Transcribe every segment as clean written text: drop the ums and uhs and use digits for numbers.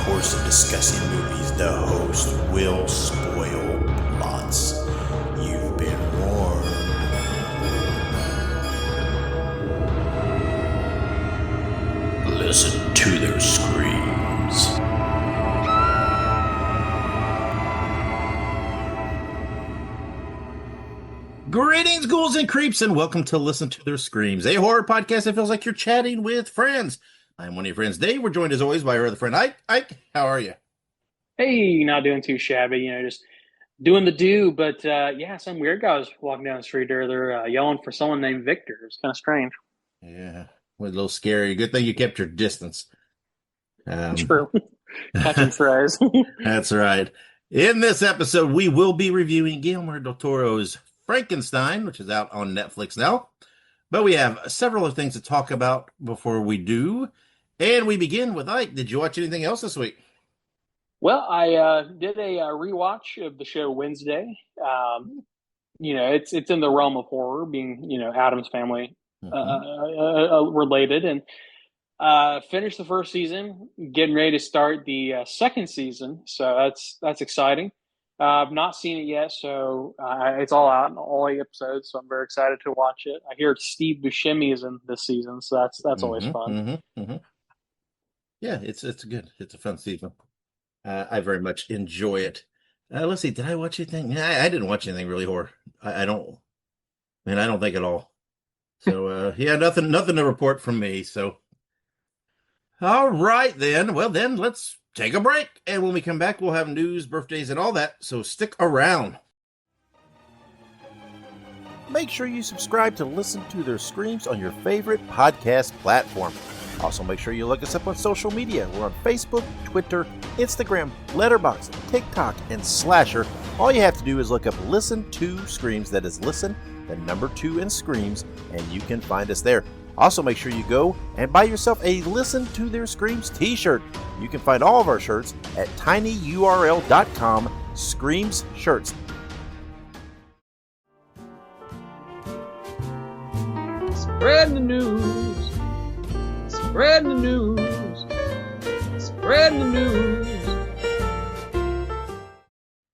course of discussing movies, the host will spoil plots. You've been warned. Listen to their screams. Greetings, ghouls and creeps, and welcome to Listen to Their Screams, a horror podcast that feels like you're chatting with friends. I'm one of your friends, Dave. We're joined as always by our other friend, Ike. Ike, how are you? Hey, not doing too shabby, just doing the do. But yeah, some weird guy was walking down the street earlier, yelling for someone named Victor. It was kind of strange. Yeah, was a little scary. Good thing you kept your distance. Um, True. Catching strays. that's right. In this episode, we will be reviewing Guillermo del Toro's Frankenstein, which is out on Netflix now. But we have several other things to talk about before we do. And we begin with Ike. Did you watch anything else this week? Well, I did a rewatch of the show Wednesday. It's in the realm of horror, being Adam's family Mm-hmm. related, and finished the first season, getting ready to start the second season. So that's exciting. I've not seen it yet, so it's all out in all 8 episodes. So I'm very excited to watch it. I hear Steve Buscemi is in this season, so that's always Mm-hmm. fun. Mm-hmm. Mm-hmm. Yeah, it's good. It's a fun season. I very much enjoy it. Let's see. Did I watch anything? I didn't watch anything really horror. I don't. Man, I don't think at all. So yeah, nothing to report from me. So all right then. Well then, let's take a break, and when we come back, we'll have news, birthdays, and all that. So stick around. Make sure you subscribe to Listen to Their Screams on your favorite podcast platform. Also, make sure you look us up on social media. We're on Facebook, Twitter, Instagram, Letterboxd, TikTok, and Slasher. All you have to do is look up Listen to Screams. That is Listen, the number 2 and Screams, and you can find us there. Also, make sure you go and buy yourself a Listen to Their Screams t-shirt. You can find all of our shirts at tinyurl.com/Screams Shirts. Spread the news. Spread the news. Spread the news.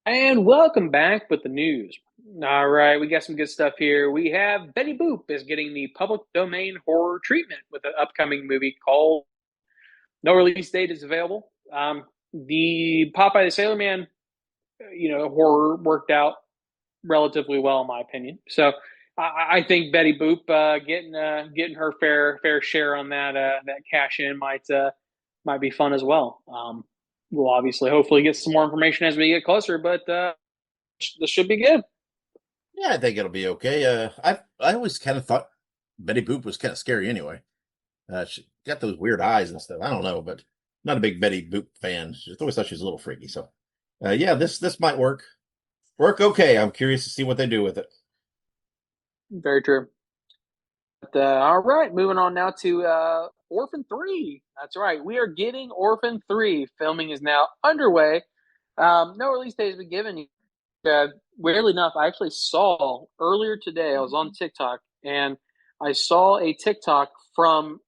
And welcome back with the news. All right, we got some good stuff here. We have Betty Boop is getting the public domain horror treatment with an upcoming movie called No Release Date is available. The Popeye the Sailor Man, horror worked out relatively well in my opinion. So I think Betty Boop getting her fair share on that cash in might be fun as well. We'll obviously hopefully get some more information as we get closer, but this should be good. Yeah, I think it'll be okay. I always kind of thought Betty Boop was kind of scary anyway. She got those weird eyes and stuff. I don't know, but not a big Betty Boop fan. Just always thought she was a little freaky. So, yeah, this might work okay. I'm curious to see what they do with it. Very true. But, all right, moving on now to Orphan 3. That's right. We are getting Orphan 3. Filming is now underway. No release date has been given. Weirdly enough, I actually saw earlier today, I was on TikTok, and I saw a TikTok from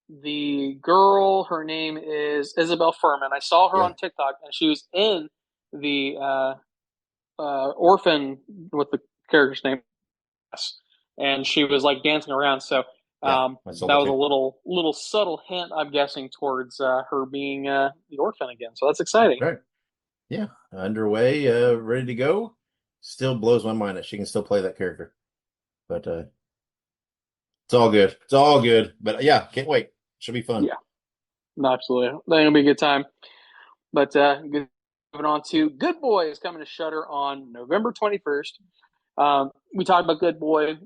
the girl. Her name is Isabel Furman. I saw her Yeah. on TikTok, and she was in the Orphan with the character's name, and she was like dancing around. So Yeah, I saw that that was a too. little subtle hint, I'm guessing, towards her being the orphan again. So that's exciting. Right. Yeah, underway, ready to go. Still blows my mind that she can still play that character. But it's all good. It's all good. But yeah, can't wait. Should be fun. Yeah, absolutely. I think it'll be a good time. But moving on to Good Boy is coming to Shutter on November 21st. We talked about Good Boy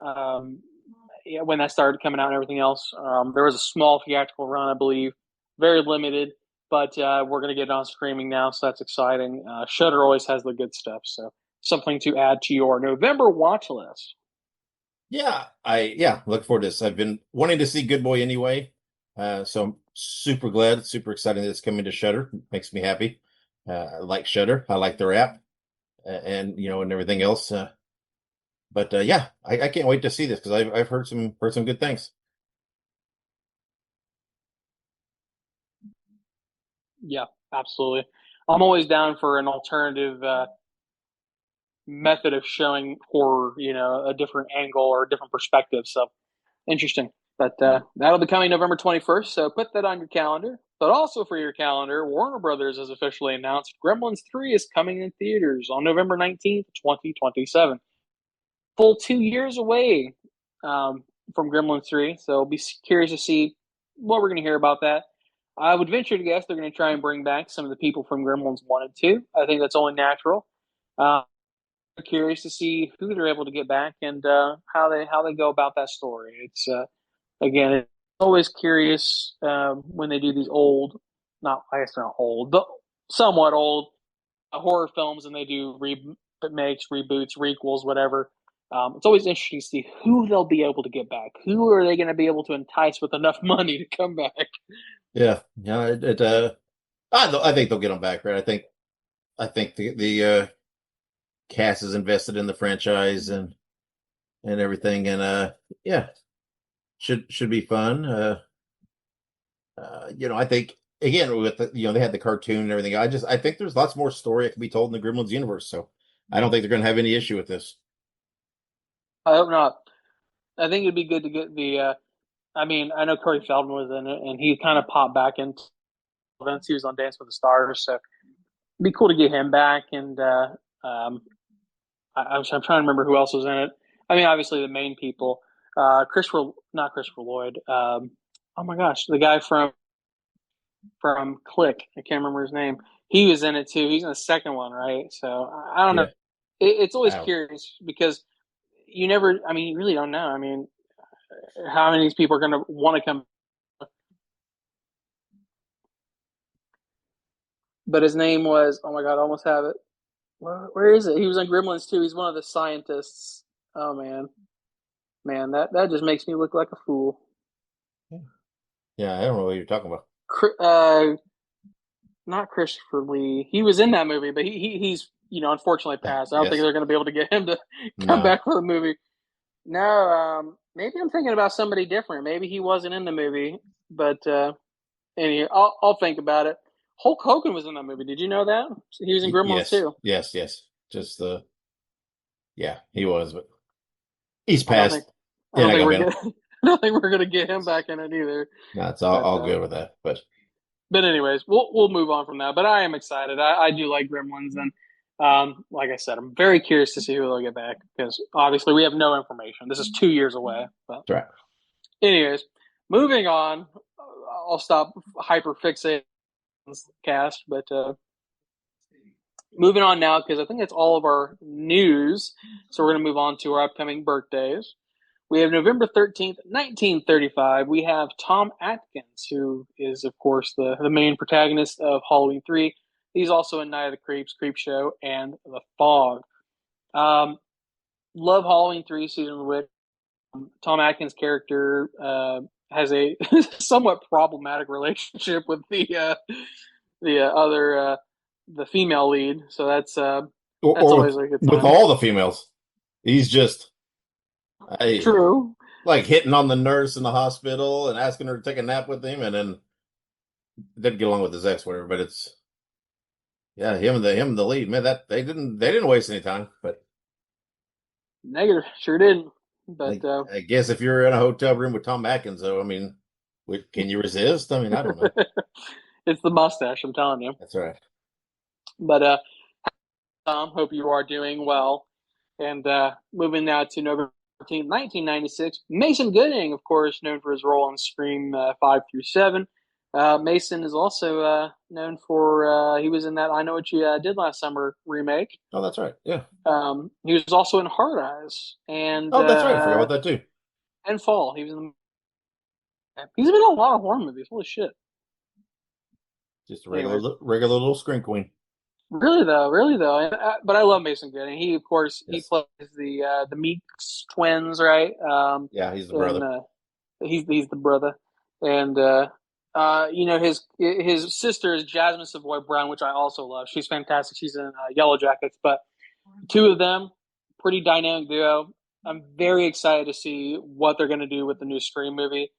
um, yeah, when that started coming out and everything else. There was a small theatrical run, I believe, very limited, but we're going to get it on streaming now, so that's exciting. Shutter always has the good stuff, so something to add to your November watch list. Yeah, look forward to this. I've been wanting to see Good Boy anyway. So I'm super glad, super excited that it's coming to Shudder. Makes me happy. I like Shudder. I like their app, and and everything else. But yeah, I can't wait to see this because I've heard some good things. Yeah, absolutely. I'm always down for an alternative method of showing horror, a different angle or a different perspective. So interesting. But that'll be coming November 21st. So put that on your calendar. But also for your calendar, Warner Brothers has officially announced Gremlins 3 is coming in theaters on November 19th, 2027. Full 2 years away from Gremlins 3. So I'll be curious to see what we're going to hear about that. I would venture to guess they're going to try and bring back some of the people from Gremlins 1 and 2. I think that's only natural. Uh, Curious to see who they're able to get back and how they go about that story. It's again, it's always curious when they do these old, not I guess they're not old, but somewhat old horror films, and they do remakes, reboots, requels, whatever. It's always interesting to see who they'll be able to get back. Who are they going to be able to entice with enough money to come back? Yeah, yeah. I think they'll get them back, right? I think the cast is invested in the franchise and everything, and yeah, should be fun. I think again with they had the cartoon and everything. I think there's lots more story that can be told in the Gremlins universe. So I don't think they're going to have any issue with this. I hope not. I think it'd be good to get the. I mean, I know Corey Feldman was in it, and he kind of popped back into events. He was on Dance with the Stars, so it'd be cool to get him back. And I'm trying to remember who else was in it. I mean, obviously the main people. Not Christopher Lloyd. Oh my gosh, the guy from Click. I can't remember his name. He was in it too. He's in the second one, right? So I don't know. Yeah. It's always Wow. curious because you never. I mean, you really don't know. I mean, how many of these people are going to want to come? But his name was. Oh my god, I almost have it. Where is it? He was on Gremlins too. He's one of the scientists. Oh man, that just makes me look like a fool. Yeah, I don't know what you're talking about. Uh, Not Christopher Lee. He was in that movie, but he's unfortunately passed. I don't think Yes. they're going to be able to get him to come No. back for the movie. No, maybe I'm thinking about somebody different. Maybe he wasn't in the movie, but anyway, I'll think about it. Hulk Hogan was in that movie. Did you know that? He was in Gremlins Yes. too. Yes. Yes. Just yeah, he was, but he's I don't think passed. I They're don't not think gonna we're be in. good. I don't think we're gonna get him back in it either. No, it's But all good with that. but anyways, we'll move on from that. But I am excited. I do like Gremlins, and like I said, I'm very curious to see who they'll get back because obviously we have no information. This is 2 years away. But That's right. anyways, moving on. I'll stop hyper fixating on this cast, but moving on now because I think that's all of our news. So we're going to move on to our upcoming birthdays. We have November 13th, 1935. We have Tom Atkins, who is, of course, the main protagonist of Halloween 3. He's also in Night of the Creeps, Creepshow, and The Fog. Love Halloween 3, Season of the Witch. Tom Atkins' character has a somewhat problematic relationship with the female lead. So that's Or always a good with time. all the females, he's just True. like hitting on the nurse in the hospital and asking her to take a nap with him, and then didn't get along with his ex, whatever. But it's yeah, him and the lead, man. That they didn't waste any time. But Negative. Sure didn't. But I guess if you're in a hotel room with Tom Atkins, though, I mean, can you resist? I mean, I don't know. it's the mustache, I'm telling you. That's right. But Tom, hope you are doing well. And moving now to November 14th, 1996, Mason Gooding, of course, known for his role in Scream 5 through 7. Mason is also known for, he was in that I Know What You Did Last Summer remake. Oh, that's right. Yeah. He was also in Hard Eyes and Oh, that's right. I forgot about that too. and Fall. He's been in a lot of horror movies. Holy shit. Just a Anyways. regular little screen queen. Really though, but I love Mason Gooding. He, of course, he Yes. plays the Meeks twins, right? Yeah, he's the and brother. he's the brother, and his sister is Jasmine Savoy Brown, which I also love. She's fantastic. She's in Yellow Jackets, but two of them, pretty dynamic duo. I'm very excited to see what they're going to do with the new Scream movie.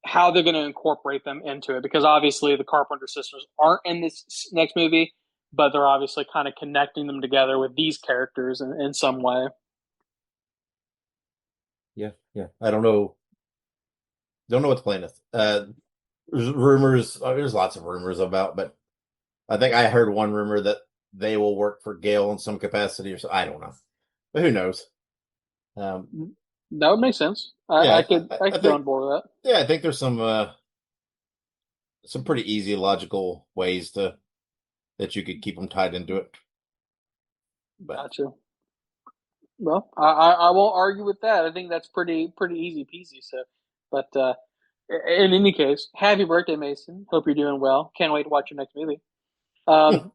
how they're going to incorporate them into it, because obviously the Carpenter sisters aren't in this next movie, but they're obviously kind of connecting them together with these characters in some way. Yeah, yeah. I don't know. Don't know what to plan with. There's rumors. There's lots of rumors about, but I think I heard one rumor that they will work for Gale in some capacity, or so. I don't know, but who knows? That would make sense. Yeah, I could I get think. on board with that. Yeah, I think there's some pretty easy, logical ways that you could keep them tied into it. But Gotcha. Well, I won't argue with that. I think that's pretty easy peasy. So, but in any case, happy birthday, Mason. Hope you're doing well. Can't wait to watch your next movie. Um,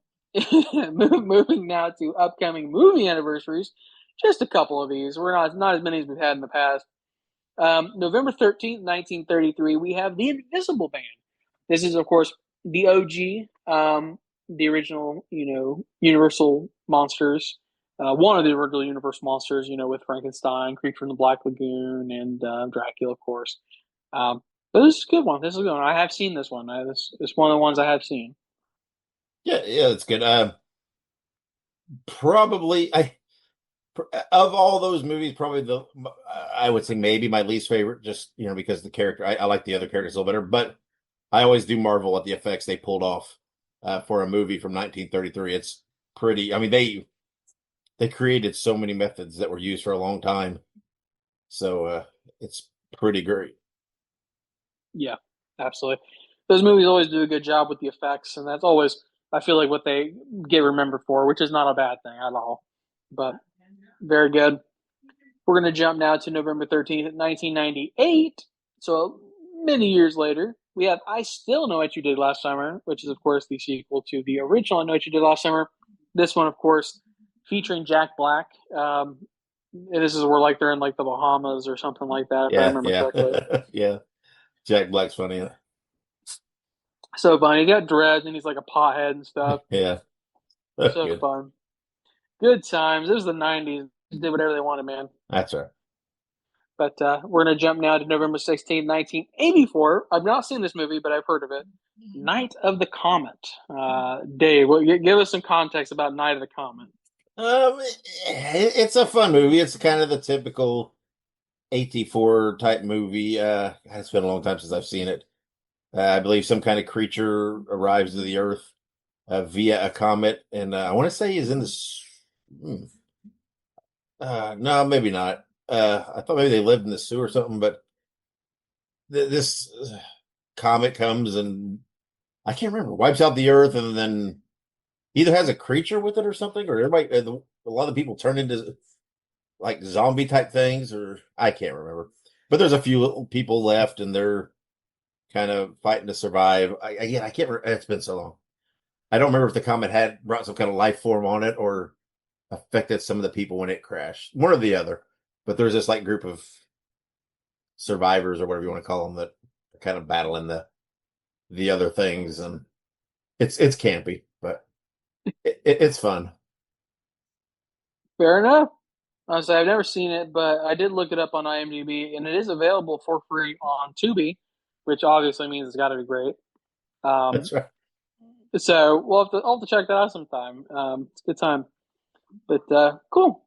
moving now to upcoming movie anniversaries. Just a couple of these. We're not as many as we've had in the past. November 13th, 1933, we have The Invisible Man. This is, of course, the OG, the original, Universal monsters. One of the original Universal monsters, with Frankenstein, Creature from the Black Lagoon, and Dracula, of course. But this is a good one. This is a good one. I have seen this one. This is one of the ones I have seen. yeah, it's good. Probably of all those movies, probably I would say maybe my least favorite, just because the character. I like the other characters a little better, but I always do marvel at the effects they pulled off for a movie from 1933. It's pretty. I mean, they created so many methods that were used for a long time, so it's pretty great. Yeah, absolutely. Those movies always do a good job with the effects, and that's always, I feel like, what they get remembered for, which is not a bad thing at all. But very good. We're going to jump now to November 13th, 1998. So many years later, we have I Still Know What You Did Last Summer, which is, of course, the sequel to the original I Know What You Did Last Summer. This one, of course, featuring Jack Black. And this is where they're in the Bahamas or something like that, if I Yeah, remember yeah, correctly. yeah. Jack Black's funny. So fun. He got dreads and he's like a pothead and stuff. Yeah, So good. fun. Good times. It was the 90s. They did whatever they wanted, man. That's right. But we're going to jump now to November 16th, 1984. I've not seen this movie, but I've heard of it. Night of the Comet. Dave, give us some context about Night of the Comet. It's a fun movie. It's kind of the typical 84 type movie. It's been a long time since I've seen it. I believe some kind of creature arrives to the Earth via a comet, and I want to say he's in this. No, maybe not. I thought maybe they lived in the sewer or something, but this comet comes and I can't remember, wipes out the Earth, and then either has a creature with it or something, or everybody, a lot of people turn into like zombie type things, or I can't remember. But there's a few people left, and they're kind of fighting to survive. Again, I can't remember. It's been so long. I don't remember if the comet had brought some kind of life form on it or affected some of the people when it crashed. One or the other. But there's this group of survivors or whatever you want to call them that are kind of battling the other things, and it's campy, but it's fun. Fair enough. Honestly, I've never seen it, but I did look it up on IMDb, and it is available for free on Tubi, which obviously means it's got to be great. That's right. So I'll have to check that out sometime. It's a good time. But cool.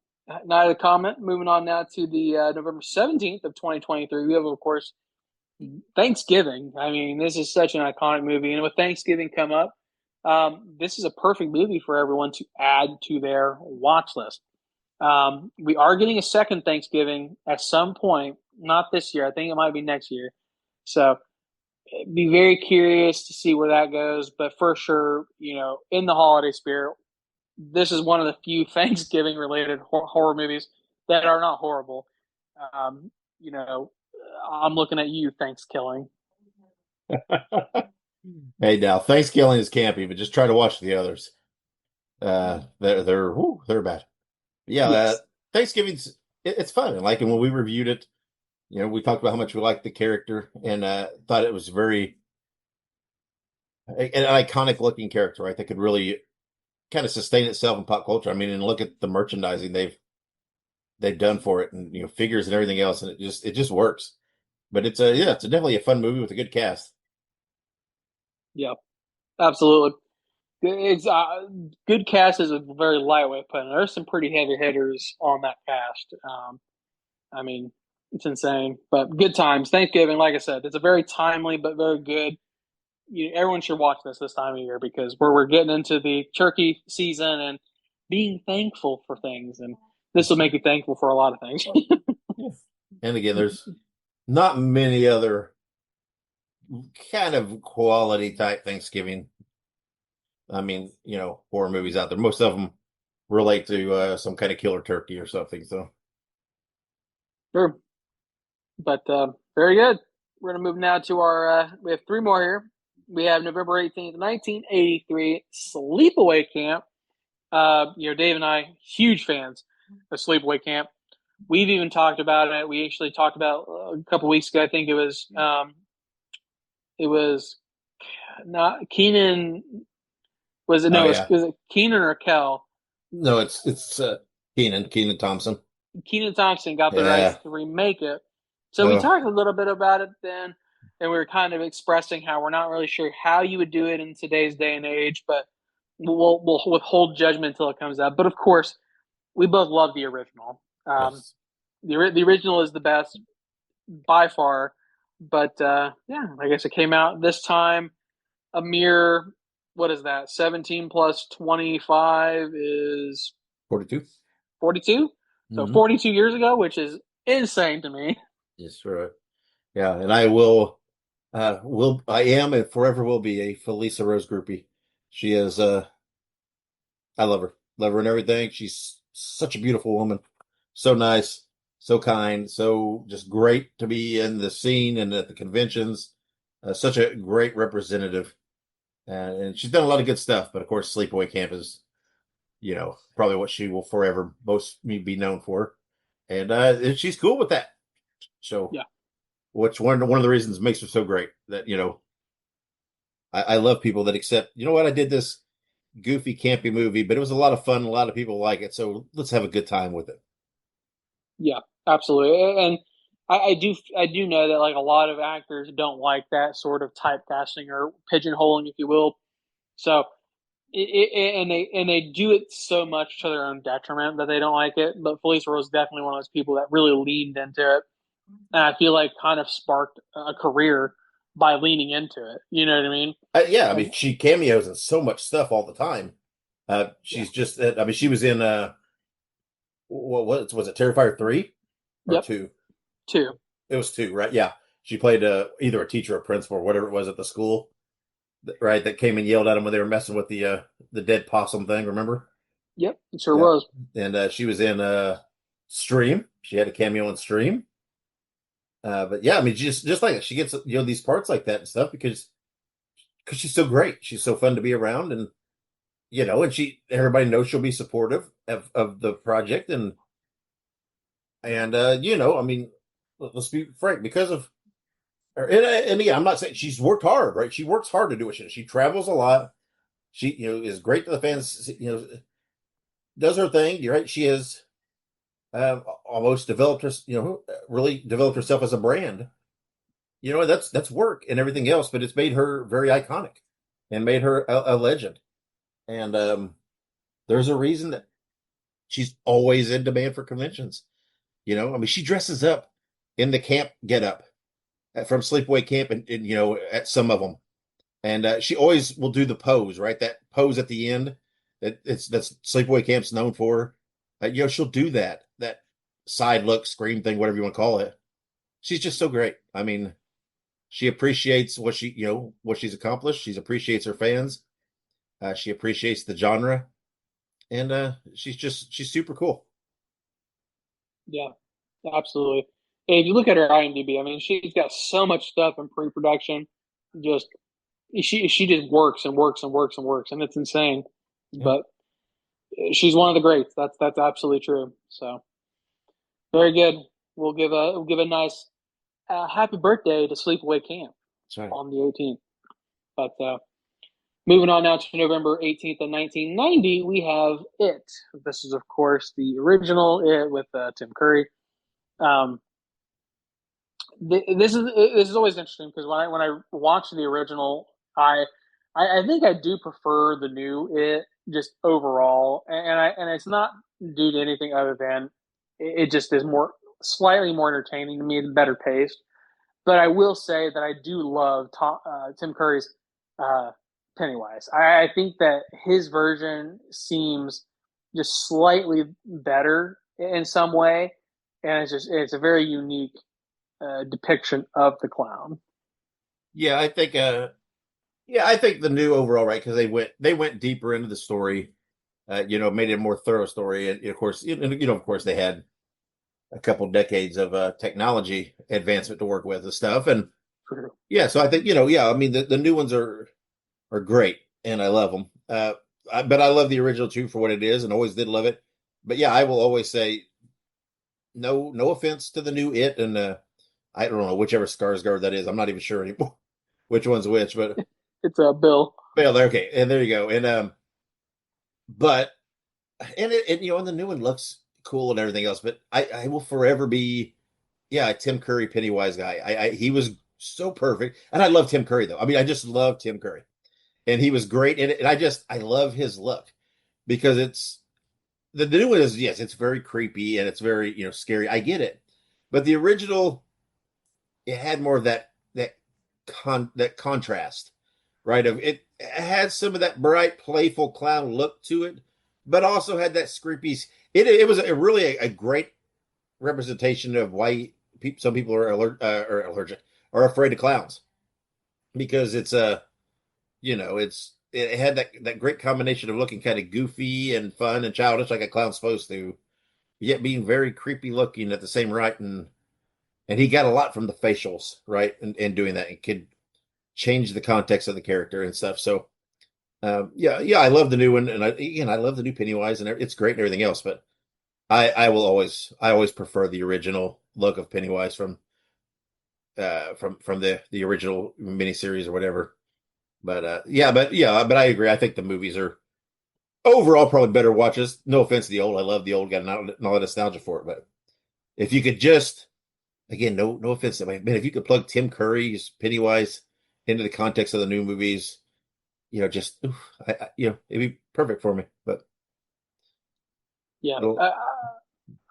Night of the Comet. Moving on now to the November 17th of 2023. We have, of course, Thanksgiving. I mean, this is such an iconic movie. And with Thanksgiving come up, this is a perfect movie for everyone to add to their watch list. We are getting a second Thanksgiving at some point. Not this year. I think it might be next year. So be very curious to see where that goes. But for sure, in the holiday spirit, this is one of the few Thanksgiving related horror movies that are not horrible. Um, I'm looking at you, Thanksgiving. Hey, now Thanksgiving is campy, but just try to watch the others. They're bad. Yeah, Yes. Thanksgiving's it's fun. And when we reviewed it, we talked about how much we liked the character and thought it was very an iconic looking character, right? That could really kind of sustain itself in pop culture. I mean, and look at the merchandising they've done for it, and figures and everything else, and it just works. But it's definitely a fun movie with a good cast. Yeah, absolutely. It's good cast is a very lightweight put. There's some pretty heavy hitters on that cast. I mean, it's insane, but good times. Thanksgiving, like I said, it's a very timely but very good. Everyone should watch this time of year because we're getting into the turkey season and being thankful for things, and this will make you thankful for a lot of things. Yeah. And again, there's not many other kind of quality type Thanksgiving. I mean, horror movies out there. Most of them relate to some kind of killer turkey or something. So, Sure, but very good. We're gonna move now to our. We have three more here. We have November 18th, 1983, Sleepaway Camp. Dave and I, huge fans of Sleepaway Camp. We've even talked about it. We actually talked about a couple weeks ago. I think it was not Keenan. Was it oh no? yeah, Was it Keenan or Kel? no, it's Keenan Thompson. Keenan Thompson got the rights Yeah, to remake it. So we uh, talked a little bit about it then, and we were kind of expressing how we're not really sure how you would do it in today's day and age, but we'll withhold judgment until it comes out. But of course, we both love the original. yes, The original is the best by far, but yeah, I guess it came out this time a mere what is that? 17 plus 25 is 42. 42. So Mm-hmm. 42 years ago, which is insane to me. Yes, right. Yeah, and I am and forever will be a Felisa Rose groupie. She is I love her and everything. She's such a beautiful woman, so nice, so kind, so just great to be in the scene and at the conventions. Such a great representative, and she's done a lot of good stuff. But of course, Sleepaway Camp is probably what she will forever most be known for, and she's cool with that. So, Yeah. which one of the reasons makes her so great that I love people that accept. You know what? I did this goofy, campy movie, but it was a lot of fun. A lot of people like it, so let's have a good time with it. Yeah, absolutely. And I do know that like a lot of actors don't like that sort of typecasting or pigeonholing, if you will. So and they do it so much to their own detriment that they don't like it. But Felice Rose is definitely one of those people that really leaned into it, and I feel like kind of sparked a career by leaning into it. You know what I mean? Yeah, I And mean, she cameos in so much stuff all the time. yeah, She's just, I mean, she was in what was it, Terrifier 3 or yep, 2? two, It was 2, right? Yeah, she played either a teacher or principal or whatever it was at the school, right? That came and yelled at them when they were messing with the dead possum thing. Remember? yep, it sure Yeah, was. and she was in Stream. She had a cameo in Stream. But yeah, I mean, just like she gets these parts like that and stuff because she's so great. She's so fun to be around, and everybody knows she'll be supportive of the project, and I mean, let's be frank, because of her, and again, I'm not saying she's worked hard, right? She works hard to do what she travels a lot. She is great to the fans. Does her thing. You're right. She has almost developed her, really developed herself as a brand. That's work and everything else, but it's made her very iconic and made her a legend. And there's a reason that she's always in demand for conventions. I mean, she dresses up in the camp get up from Sleepaway Camp, and at some of them, and she always will do the pose, right? That pose at the end that's Sleepaway Camp's known for. She'll do that side look, scream thing, whatever you want to call it. She's just so great. I mean, she appreciates what she's accomplished. She appreciates her fans. She appreciates the genre, and she's super cool. Yeah, absolutely. And if you look at her IMDb, I mean, she's got so much stuff in pre-production. Just she just works and works and works and works, and it's insane. Yeah, But she's one of the greats. That's absolutely true. So very good. We'll give a nice happy birthday to Sleepaway Camp that's right. on the 18th. But moving on now to November 18th of 1990, we have It. This is of course the original It with Tim Curry. Um, this is always interesting because when I watch the original, I think I do prefer the new it just overall, and it's not due to anything other than it just is more slightly more entertaining to me and better paced. But I will say that I do love Tim Curry's uh, Pennywise. I think that his version seems just slightly better in some way, and it's a very unique depiction of the clown. Yeah, I think. I think the new overall, right? Because they went deeper into the story. Made it a more thorough story, and of course, of course, they had a couple decades of technology advancement to work with and stuff, and yeah. So I think I mean, the new ones are great, and I love them. But I love the original too for what it is, and always did love it. But yeah, I will always say no offense to the new It, and I don't know whichever Skarsgård that is. I'm not even sure anymore which one's which, but It's a Bill. well, okay, and there you go. And but and the new one looks cool and everything else. But I will forever be a Tim Curry Pennywise guy. He was so perfect, and I love Tim Curry though. I mean, I just love Tim Curry, and he was great in it. And I love his look because it's the new one is, yes, it's very creepy and it's very scary. I get it, but the original, it had more of that contrast, right? Of it had some of that bright, playful clown look to it, but also had that creepy. It was really a great representation of why some people are allergic or afraid of clowns, because it had that great combination of looking kind of goofy and fun and childish like a clown's supposed to, yet being very creepy looking at the same right. And he got a lot from the facials, right, and doing that, and could change the context of the character and stuff. So I love the new one, and I love the new Pennywise, and it's great and everything else. But I always prefer the original look of Pennywise from the original miniseries or whatever. But but I agree. I think the movies are overall probably better watches. No offense to the old. I love the old, got all the nostalgia for it. But if you could just, again, no offense to man, if you could plug Tim Curry's Pennywise into the context of the new movies, just it'd be perfect for me. But Yeah,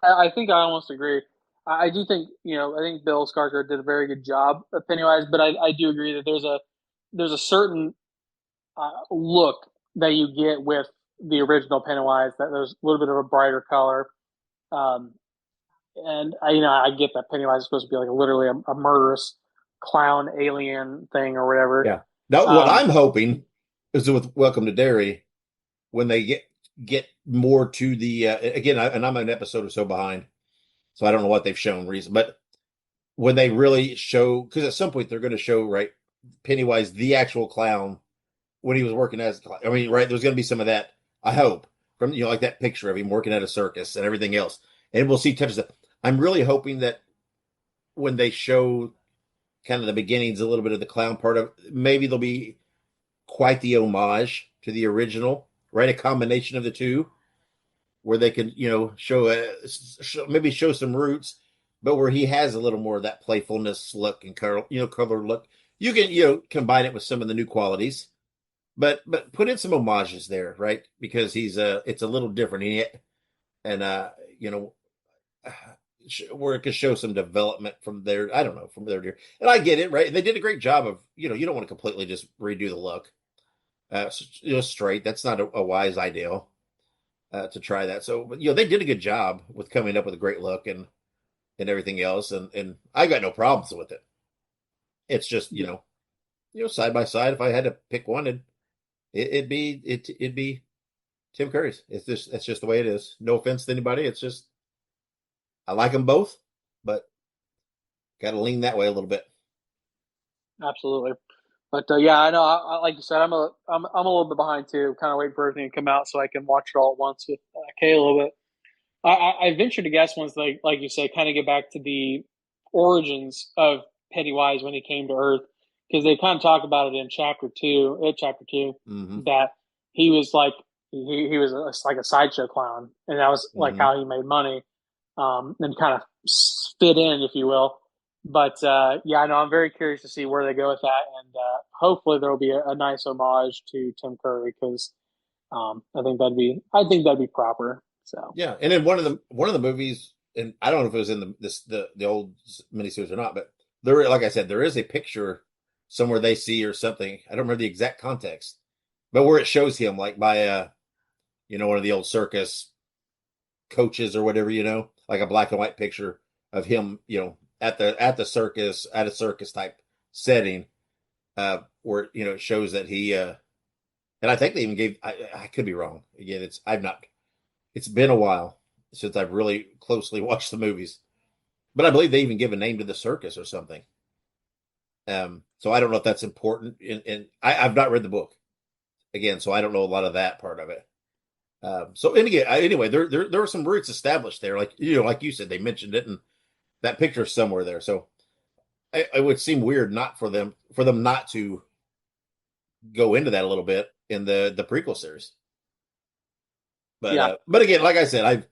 I think I almost agree. I do think I think Bill Skarsgård did a very good job of Pennywise, but I do agree that there's a certain look that you get with the original Pennywise, that there's a little bit of a brighter color. Um, and I get that Pennywise is supposed to be like literally a murderous clown alien thing or whatever. yeah, now what Um, I'm hoping is with Welcome to Derry, when they get more to the again, and I'm an episode or so behind, so I don't know what they've shown reason, but when they really show, because at some point they're going to show, right, Pennywise the actual clown when he was working as, I mean, right, there's going to be some of that, I hope, from like that picture of him working at a circus and everything else, and we'll see touches of. I'm really hoping that when they show kind of the beginnings, a little bit of the clown part of, maybe there'll be quite the homage to the original, right? A combination of the two, where they can, maybe show some roots, but where he has a little more of that playfulness look and color look. You can, combine it with some of the new qualities, but put in some homages there, right? Because it's a little different, and where it could show some development from there. I don't know, from there, and I get it, right? And they did a great job of, you don't want to completely just redo the look, straight. That's not a wise ideal. To try that. So, but they did a good job with coming up with a great look and everything else, and I got no problems with it. It's just side by side. If I had to pick one, it'd be Tim Curry's. That's just the way it is. No offense to anybody. It's just I like them both, but got to lean that way a little bit. Absolutely. But yeah, I know. Like you said, I'm a little bit behind too. Kind of waiting for everything to come out so I can watch it all at once with Kay a little bit. I venture to guess once, like you say, kind of get back to the origins of Pennywise when he came to Earth, because they kind of talk about it in chapter two, Mm-hmm. that he was like he was like a sideshow clown, and that was like Mm-hmm. how he made money, and kind of fit in, if you will. But yeah, I know I'm very curious to see where they go with that, and hopefully there will be a nice homage to Tim Curry because I think that'd be proper. So Yeah, and then one of the movies, and I don't know if it was in the old miniseries or not, but there, like I said, there is a picture somewhere they see or something. I don't remember the exact context, but where it shows him like by one of the old circus coaches or whatever, like a black and white picture of him, at the circus at a circus type setting, where it shows that he and I think they even gave. I could be wrong. Again, I've not. It's been a while since I've really closely watched the movies, but I believe they even give a name to the circus or something. So I don't know if that's important. And I've not read the book again, so I don't know a lot of that part of it. So and again, anyway, there are some roots established there, like you said, they mentioned it, and that picture is somewhere there. So it would seem weird not for them not to go into that a little bit in the prequel series. But yeah, but again, like I said,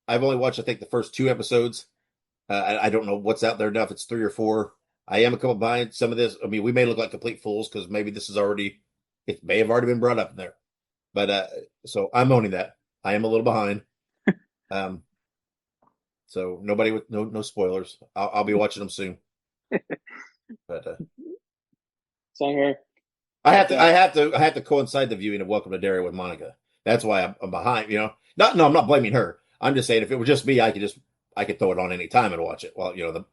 I've only watched I think the first two episodes. I don't know what's out there now if it's three or four. I am a couple behind some of this. I mean, we may look like complete fools because maybe this is already it may have already been brought up in there. But so I'm owning that. I am a little behind. Um, so nobody with no spoilers. I'll be watching them soon. But same here. I have But to I have to coincide the viewing of Welcome to Derry with Monica. That's why I'm behind. Not no, I'm not blaming her. I'm just saying if it were just me, I could throw it on any time and watch it while the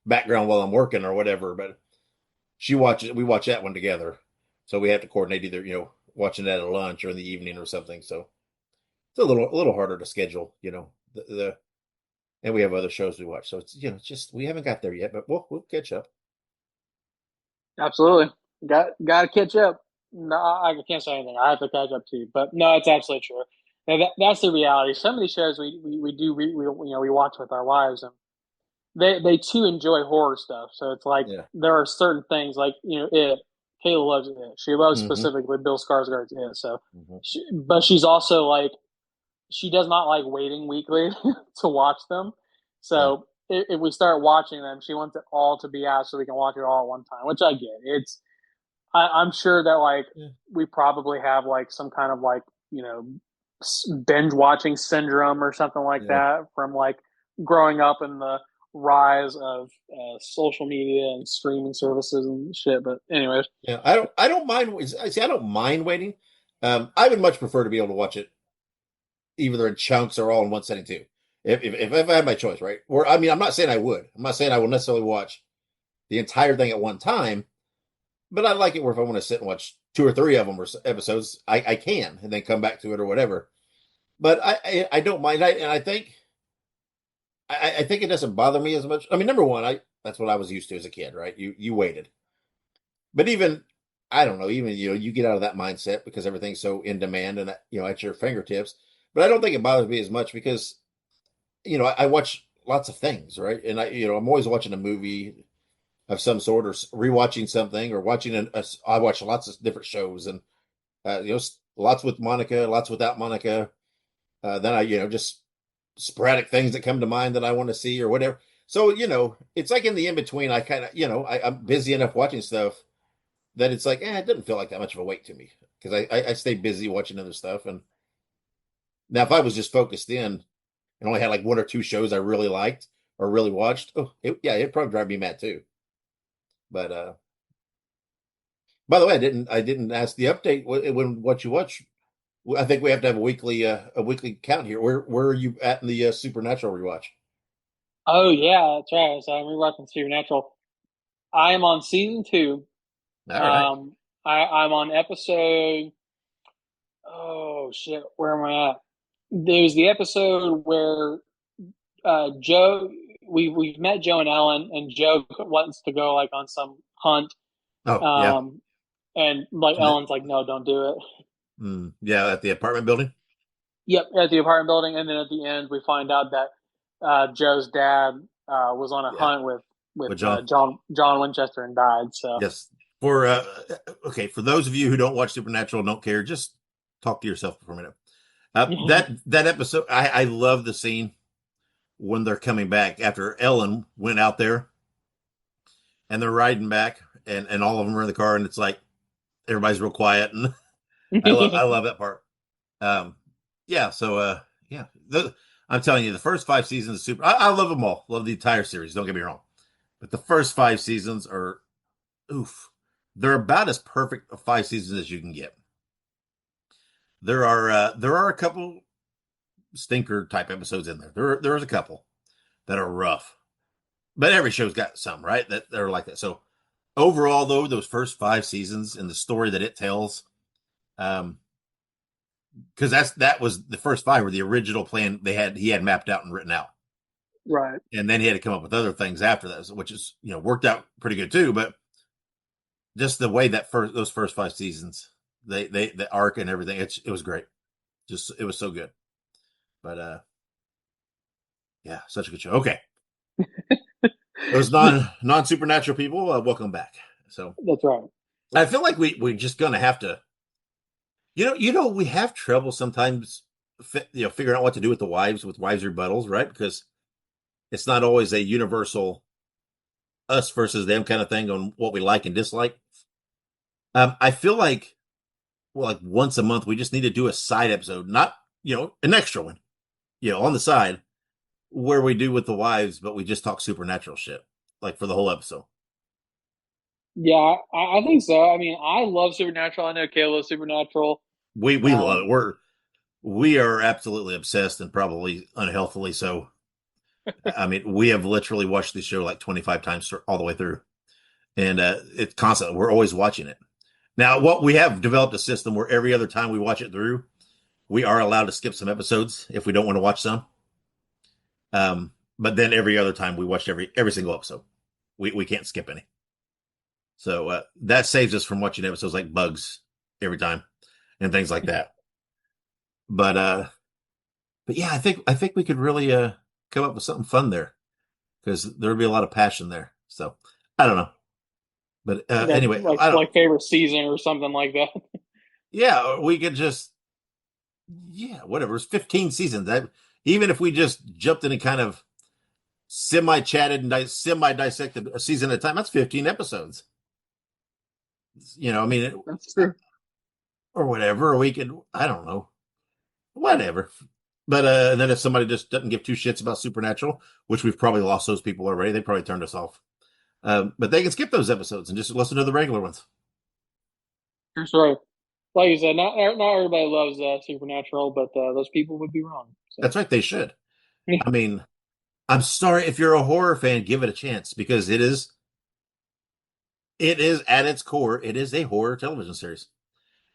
background while I'm working or whatever. But she watches we watch that one together, so we have to coordinate either watching that at lunch or in the evening or something. So it's a little harder to schedule. The and we have other shows we watch, so it's just we haven't got there yet, but we'll catch up. absolutely, got to catch up. No, I can't say anything. I have to catch up too. But no, it's absolutely true. And that's the reality. Some of these shows we do we watch with our wives, and they too enjoy horror stuff. So it's like Yeah. there are certain things like it. Kayla loves it. She loves Mm-hmm. specifically Bill Skarsgård's it. So, Mm-hmm. but she's also like she does not like waiting weekly to watch them. Yeah. So if we start watching them, she wants it all to be out so we can watch it all at one time, which I get. I'm sure that like Yeah. we probably have like some kind of like binge watching syndrome or something like Yeah. that from like growing up in the rise of social media and streaming services and shit. But anyways, Yeah. I don't mind. I see. I don't mind waiting. I would much prefer to be able to watch it either in chunks or all in one setting too. If I had my choice, right? Or I mean, I'm not saying I would. I'm not saying I will necessarily watch the entire thing at one time, but I like it where if I want to sit and watch two or three of them or episodes, I can and then come back to it or whatever. But I don't mind. I think it doesn't bother me as much. I mean, number one, I that's what I was used to as a kid, right? You waited, but even I don't know, even you get out of that mindset because everything's so in demand and at your fingertips. But I don't think it bothers me as much because I watch lots of things, right? And I'm always watching a movie of some sort or rewatching something or watching I watch lots of different shows and lots with Monica, lots without Monica. Then I just sporadic things that come to mind that I want to see or whatever. So it's like in the in between. I kind of I'm busy enough watching stuff that it's like it doesn't feel like that much of a weight to me because I stay busy watching other stuff. And now if I was just focused in and only had like one or two shows I really liked or really watched, it'd probably drive me mad too. But by the way, I didn't ask the update when what you watch. I think we have to have a weekly count here. Where are you at in the Supernatural rewatch? oh yeah, that's right. So I'm rewatching Supernatural. I am on season two. All right. Um, I'm on episode. Oh shit, where am I at? There's the episode where Joe. We've met Joe and Ellen, and Joe wants to go like on some hunt. Oh yeah. Um, and like And Ellen's like, no, don't do it. yeah, at the apartment building. Yep, at the apartment building, and then at the end we find out that Joe's dad was on a Yeah, hunt with with John. John Winchester and died. So Yes. For okay, for those of you who don't watch Supernatural and don't care, just talk to yourself for a minute. That episode, I love the scene when they're coming back after Ellen went out there. and they're riding back, and all of them are in the car, and it's like everybody's real quiet, and I love that part. Um, yeah, so yeah, I'm telling you, the first 5 seasons is super. I love them all. Love the entire series. Don't get me wrong, but the first 5 seasons are oof. They're about as perfect 5 seasons as you can get. There are a couple stinker type episodes in there. There's a couple that are rough, but every show's got some right that are like that. So overall, though, those first 5 seasons and the story that it tells, because that was the first 5 were the original plan he had mapped out and written out, Right. and then he had to come up with other things after that, which is worked out pretty good too. But just the way that those first 5 seasons, the arc and everything, it was great. Just it was so good. But yeah, such a good show. Okay, those non supernatural people, welcome back. So That's right. I feel like we're just gonna have to, we have trouble sometimes, figuring out what to do with wives rebuttals, right? Because it's not always a universal us versus them kind of thing on what we like and dislike. I feel like, like once a month, we just need to do a side episode, not an extra one, on the side where we do with the wives, but we just talk supernatural shit, like for the whole episode. Yeah, I think so. I mean, I love Supernatural. I know Kayla loves Supernatural. We love it. We are absolutely obsessed, and probably unhealthily so. I mean, we have literally watched the show like 25 times all the way through, and it's constant. We're always watching it. Now, what we have developed a system where every other time we watch it through, we are allowed to skip some episodes if we don't want to watch some. But then every other time we watch every single episode. We can't skip any. So that saves us from watching episodes like Bugs every time and things like that. But yeah, I think we could really come up with something fun there, because there would be a lot of passion there. So I don't know. But anyway, I don't. Like favorite season or something like that. Yeah, we could just, whatever. It's 15 seasons. Even if we just jumped in and kind of semi-chatted and semi-dissected a season at a time, that's 15 episodes. I mean, That's true. Or whatever. Or we could, I don't know, whatever. But and then if somebody just doesn't give two shits about Supernatural, which we've probably lost those people already, they probably turned us off. But they can skip those episodes and just listen to the regular ones. That's right. Like you said, not everybody loves Supernatural, but those people would be wrong. So. That's right, they should. I mean, I'm sorry if you're a horror fan, give it a chance, because it is at its core, it is a horror television series.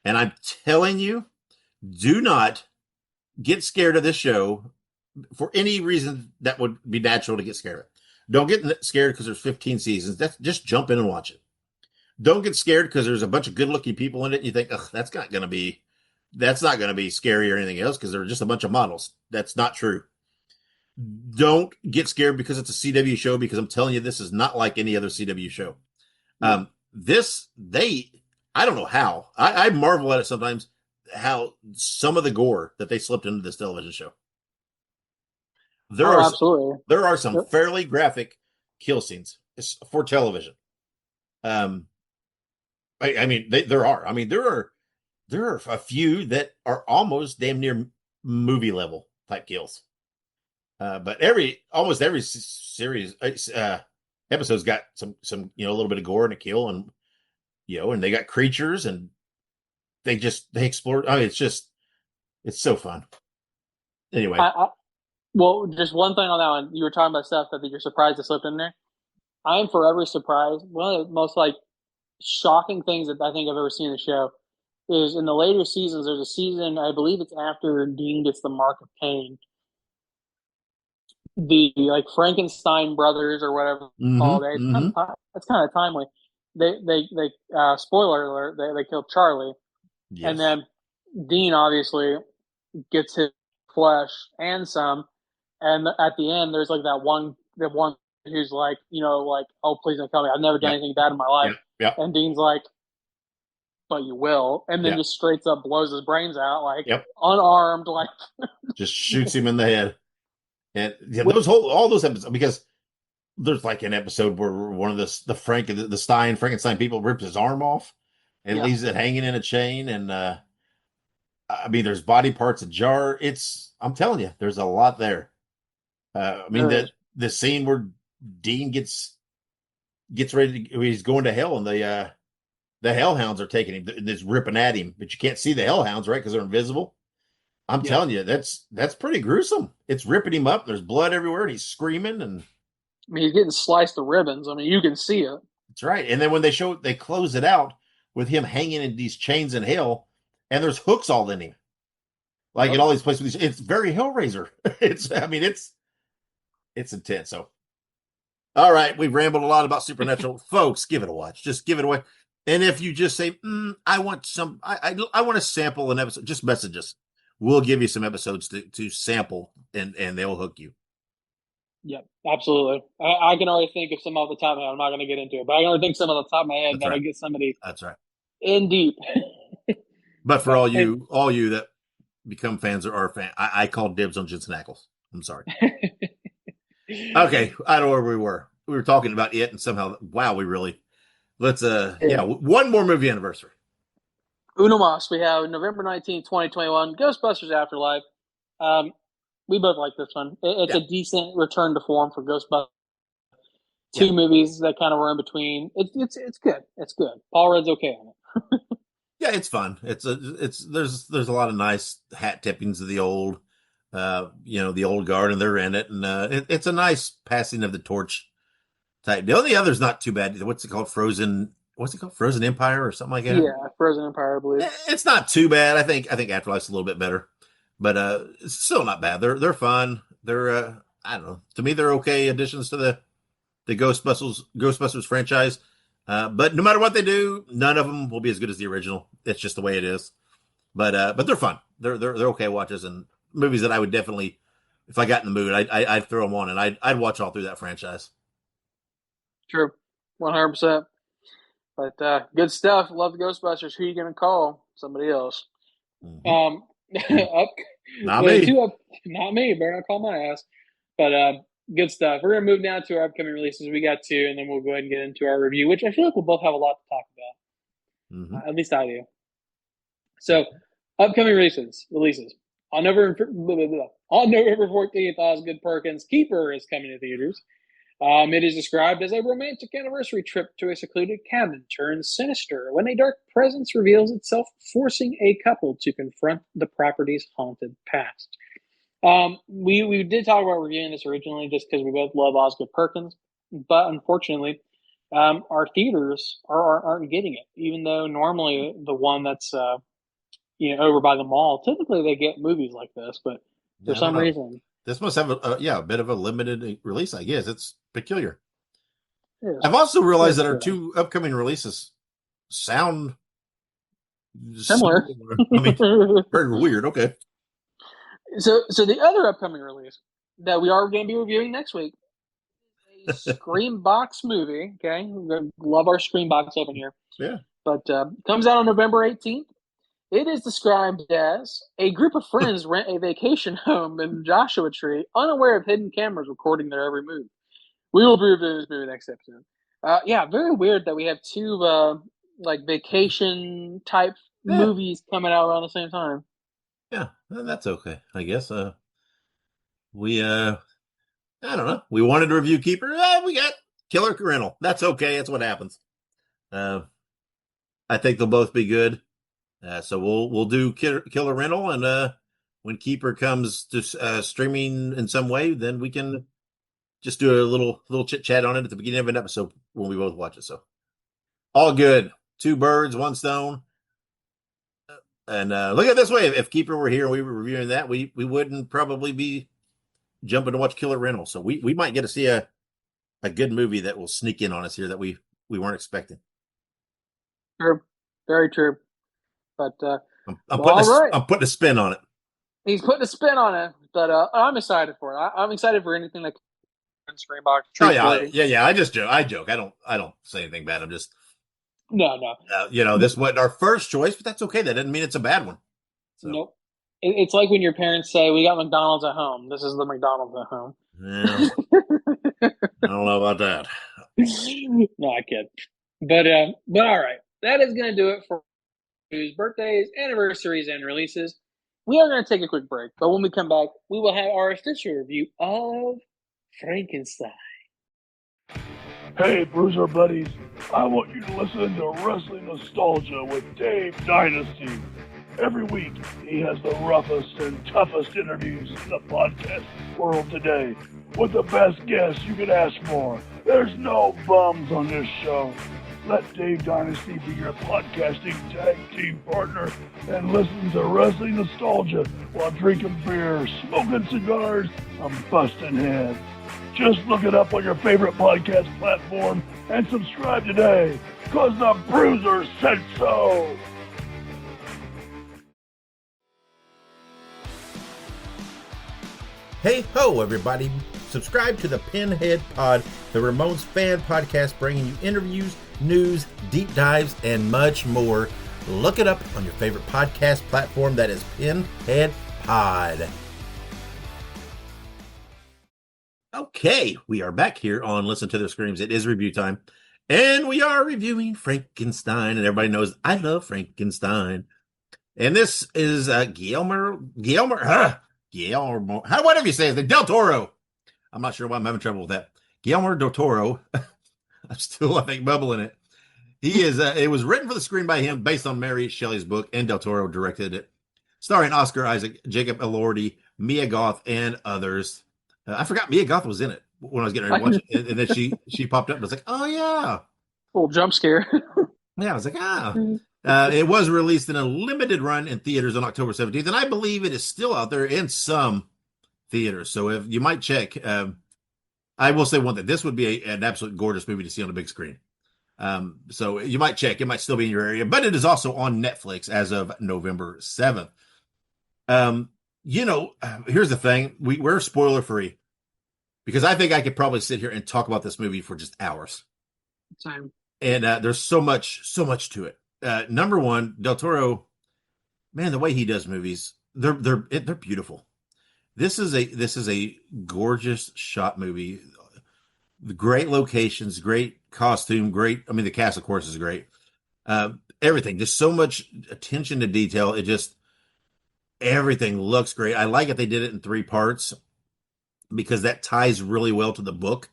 And I'm telling you, do not get scared of this show for any reason that would be natural to get scared of. Don't get scared because there's 15 seasons. Just jump in and watch it. Don't get scared because there's a bunch of good-looking people in it, and you think, ugh, that's not going to be scary or anything else because they're just a bunch of models. That's not true. Don't get scared because it's a CW show, because I'm telling you, this is not like any other CW show. I don't know how. I marvel at it sometimes, how some of the gore that they slipped into this television show. Absolutely. There are some fairly graphic kill scenes for television. I mean, there are. I mean, there are a few that are almost damn near movie level type kills. But almost every series episode's got some a little bit of gore and a kill, and and they got creatures, and they explore. I mean, it's so fun. Anyway, well, just one thing on that one. You were talking about stuff that you're surprised to slip in there. I am forever surprised. One of the most shocking things that I think I've ever seen in the show is in the later seasons. There's a season, I believe it's after Dean gets the mark of Cain. The Frankenstein brothers or whatever it's called. It's kind of timely. They spoiler alert. They killed Charlie, yes. And then Dean obviously gets his flesh and some. And at the end, there's that one who's oh, please don't tell me, I've never done anything bad in my life. And Dean's like, but you will. And then just straight up blows his brains out, unarmed, just shoots him in the head. And those all those episodes, because there's like an episode where one of the Frankenstein people rips his arm off and Yeah. leaves it hanging in a chain. And I mean, there's body parts ajar. I'm telling you, there's a lot there. I mean, There is. the scene where Dean gets ready he's going to hell, and the hellhounds are taking him, this ripping at him, but you can't see the hellhounds, right? Because they're invisible. I'm Yeah. telling you, that's pretty gruesome. It's ripping him up. There's blood everywhere, and he's screaming, and I mean, he's getting sliced to ribbons. I mean, you can see it. that's right. And then when they close it out with him hanging in these chains in hell, and there's hooks all in him, like in Yep. all these places. It's very Hellraiser. I mean, it's intense. So, all right, we've rambled a lot about Supernatural, folks. Give it a watch. Just give it away. And if you just say, I want I want to sample an episode, just message us. We'll give you some episodes to sample, and they'll hook you. Yep, absolutely. I can already think of some off the top of my head. I'm not going to get into it, but I can already think some off the top of my head that'll get somebody That's right. in deep. But for all you that become fans or are fan, I called dibs on Jensen Ackles. I'm sorry. Okay, I don't know where we were. We were talking about it, and somehow, wow, we really let's one more movie anniversary. Uno Mas, we have November 19th, 2021, Ghostbusters Afterlife. We both like this one. It's a decent return to form for Ghostbusters. Two movies that kind of were in between. It's good. It's good. Paul Rudd's okay on it. Yeah, it's fun. There's a lot of nice hat tippings of the old, the old guard, and they're in it, and it's a nice passing of the torch type deal. The other's not too bad. What's it called? Frozen Empire or something like that. Yeah, Frozen Empire, I believe. It's not too bad. I think Afterlife's a little bit better, but it's still not bad. They're fun. They're I don't know. To me, they're okay additions to the Ghostbusters franchise. But no matter what they do, none of them will be as good as the original. It's just the way it is. But they're fun. They're okay watches, and movies that I would definitely, if I got in the mood, I'd throw them on, and I'd watch all through that franchise. True, 100%. But good stuff. Love the Ghostbusters. Who are you going to call? Somebody else. Mm-hmm. Not me. Not me. Better not call my ass. But good stuff. We're going to move now to our upcoming releases. We got two, and then we'll go ahead and get into our review, which I feel like we'll both have a lot to talk about. Mm-hmm. At least I do. So, upcoming releases. On November 14th, Osgood Perkins' Keeper is coming to theaters. It is described as a romantic anniversary trip to a secluded cabin turns sinister when a dark presence reveals itself, forcing a couple to confront the property's haunted past. We did talk about reviewing this originally just because we both love Osgood Perkins, but unfortunately, our theaters aren't getting it. Even though normally the one that's over by the mall, typically they get movies like this, but for some reason. This must have a bit of a limited release, I guess. It's peculiar. Yes. I've also realized that our two upcoming releases sound similar. I mean, very weird. Okay. So the other upcoming release that we are going to be reviewing next week is a Screambox movie. Okay, we love our Screambox up in here. Yeah. But comes out on November 18th. It is described as a group of friends rent a vacation home in Joshua Tree, unaware of hidden cameras recording their every move. We will be reviewing this movie next episode. Very weird that we have two vacation type movies coming out around the same time. Yeah, that's okay, I guess. We I don't know. We wanted to review Keeper. We got Killer Rental. That's okay. That's what happens. I think they'll both be good. So we'll do Killer Rental, and when Keeper comes to streaming in some way, then we can just do a little chit chat on it at the beginning of an episode when we both watch it. So all good. Two birds, one stone. And look at it this way: if Keeper were here and we were reviewing that, we wouldn't probably be jumping to watch Killer Rental. So we might get to see a good movie that will sneak in on us here that we weren't expecting. True, very true. But I'm putting a spin on it. He's putting a spin on it, but I'm excited for it. I'm excited for anything that comes from Screambox. Yeah. I joke. I don't say anything bad. I'm just no. This wasn't our first choice, but that's okay. That doesn't mean it's a bad one. So. Nope. It's like when your parents say, "We got McDonald's at home." This is the McDonald's at home. Yeah. I don't know about that. No, I kid. But all right, that is going to do it for news, birthdays, anniversaries, and releases. We are going to take a quick break, but when we come back, we will have our official review of Frankenstein. Hey, Bruiser buddies, I want you to listen to Wrestling Nostalgia with Dave Dynasty. Every week, he has the roughest and toughest interviews in the podcast world today, with the best guests you could ask for. There's no bums on this show. Let Dave Dynasty be your podcasting tag team partner and listen to Wrestling Nostalgia while drinking beer, smoking cigars, and busting heads. Just look it up on your favorite podcast platform and subscribe today, because the Bruiser said so. Hey ho, everybody. Subscribe to the Pinhead Pod, the Ramones fan podcast bringing you interviews, news, deep dives, and much more. Look it up on your favorite podcast platform. That is Pinhead Pod. Okay, we are back here on Listen to the Screams. It is review time. And we are reviewing Frankenstein. And everybody knows I love Frankenstein. And this is Guillermo, whatever you say, is Del Toro. I'm not sure why I'm having trouble with that. Guillermo del Toro. I'm still, I think, bubbling it. He is. It was written for the screen by him, based on Mary Shelley's book, and Del Toro directed it, starring Oscar Isaac, Jacob Elordi, Mia Goth, and others. I forgot Mia Goth was in it when I was getting ready to watch it, and then she popped up and I was like, oh yeah, Little jump scare. yeah. I was like, it was released in a limited run in theaters on October 17th, and I believe it is still out there in some theaters. So if you might check, I will say one thing: this would be an absolute gorgeous movie to see on a big screen. So you might check; it might still be in your area, but it is also on Netflix as of November 7th. Here's the thing: we're spoiler free because I think I could probably sit here and talk about this movie for just hours. Same. And there's so much to it. Number one, Del Toro, man, the way he does movies, they're beautiful. This is a gorgeous shot movie. Great locations, great costume, great. I mean, the cast, of course, is great. Everything, just so much attention to detail. Everything looks great. I like it. They did it in 3 parts because that ties really well to the book.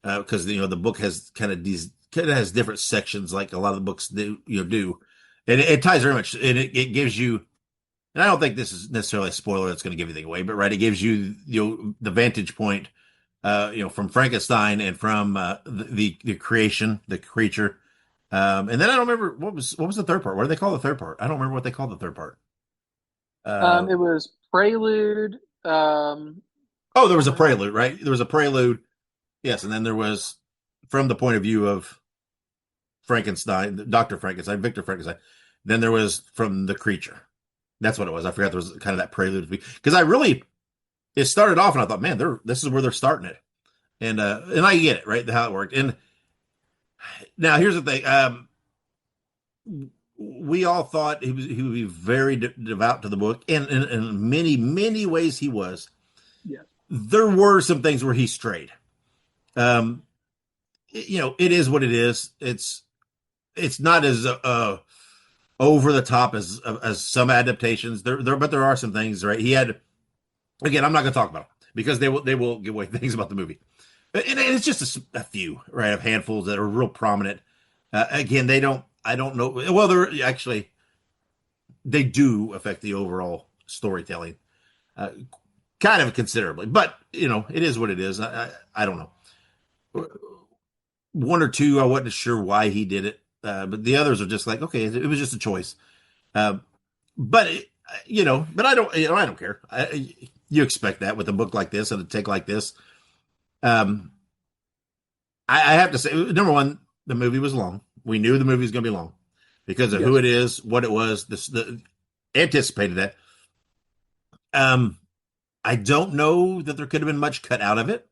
Because the book has kind of has different sections, like a lot of the books do, and it ties very much, and it gives you. And I don't think this is necessarily a spoiler that's going to give anything away, but right, it gives you the vantage point, from Frankenstein and from the creation, the creature. And then I don't remember what was the third part. What do they call the third part? I don't remember what they called the third part. It was Prelude. There was a prelude, right? There was a prelude. Yes, and then there was from the point of view of Frankenstein, Dr. Frankenstein, Victor Frankenstein. Then there was from the creature. That's what it was. I forgot there was kind of that prelude because it started off and I thought, man, this is where they're starting it, and I get it, right, how it worked. And now here's the thing: we all thought he would be very devout to the book, and in many ways he was. Yeah, there were some things where he strayed. It is what it is. It's not as over the top as some adaptations. But there are some things, right? He had, again, I'm not going to talk about them because they will give away things about the movie. And it's just a few, right, of handfuls that are real prominent. Again, I don't know. Well, they do affect the overall storytelling, kind of considerably. But it is what it is. I don't know. 1 or 2, I wasn't sure why he did it, but the others are just like, okay, it was just a choice. But I don't care. You expect that with a book like this and a take like this. I have to say, number one, the movie was long. We knew the movie was going to be long because of who it is, what it was. Anticipated that. I don't know that there could have been much cut out of it.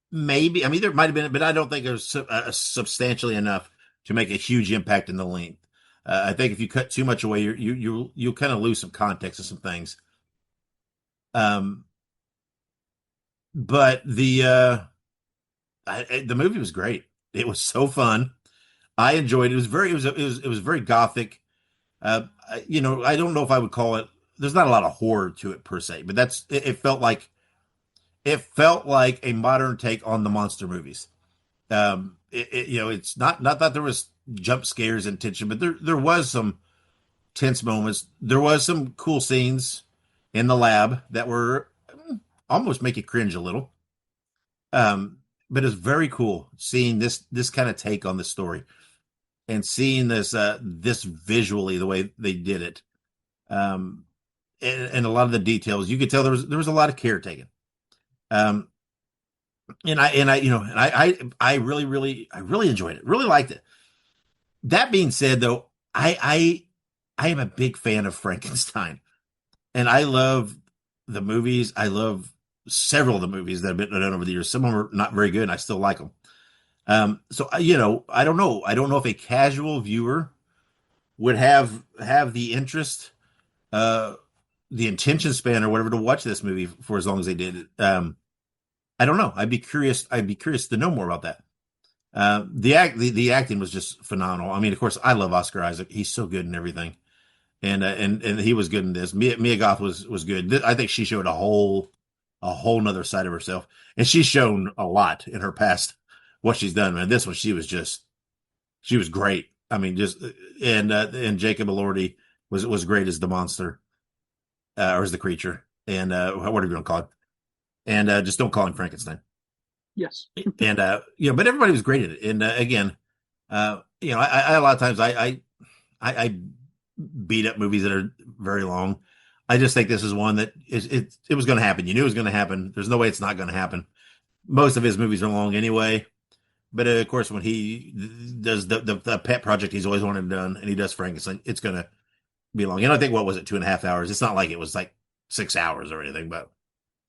Maybe, I mean, there might have been, but I don't think there's substantially enough to make a huge impact in the length. I think if you cut too much away, you'll kind of lose some context of some things. but the movie was great. It was so fun. I enjoyed it. It was very gothic. I don't know if I would call it. There's not a lot of horror to it per se, but it felt like a modern take on the monster movies. It's not that there was jump scares and tension, but there was some tense moments. There was some cool scenes in the lab that were almost make you cringe a little. But it's very cool seeing this kind of take on the story and seeing this visually the way they did it. And a lot of the details you could tell there was a lot of care taken. Um, I really enjoyed it. Really liked it. That being said, though, I am a big fan of Frankenstein, and I love the movies. I love several of the movies that have been done over the years. Some of them are not very good, and I still like them. I don't know. I don't know if a casual viewer would have the interest, uh, the attention span, or whatever to watch this movie for as long as they did. I don't know. I'd be curious. I'd be curious to know more about that. The acting was just phenomenal. I mean, of course, I love Oscar Isaac. He's so good in everything, and he was good in this. Mia Goth was good. I think she showed a whole nother side of herself, and she's shown a lot in her past. What she's done, man. This one, she was great. I mean, just and Jacob Elordi was great as the monster, or as the creature, and whatever you want to call it, and just don't call him Frankenstein. Yes. And but everybody was great at it. And again, I a lot of times I beat up movies that are very long. I just think this is one that it was going to happen. You knew it was going to happen. There's no way it's not going to happen. Most of his movies are long anyway. But of course, when he does the pet project he's always wanted done, and he does Frankenstein, it's going to be long. And I think, what was it, 2.5 hours? It's not like it was like 6 hours or anything, but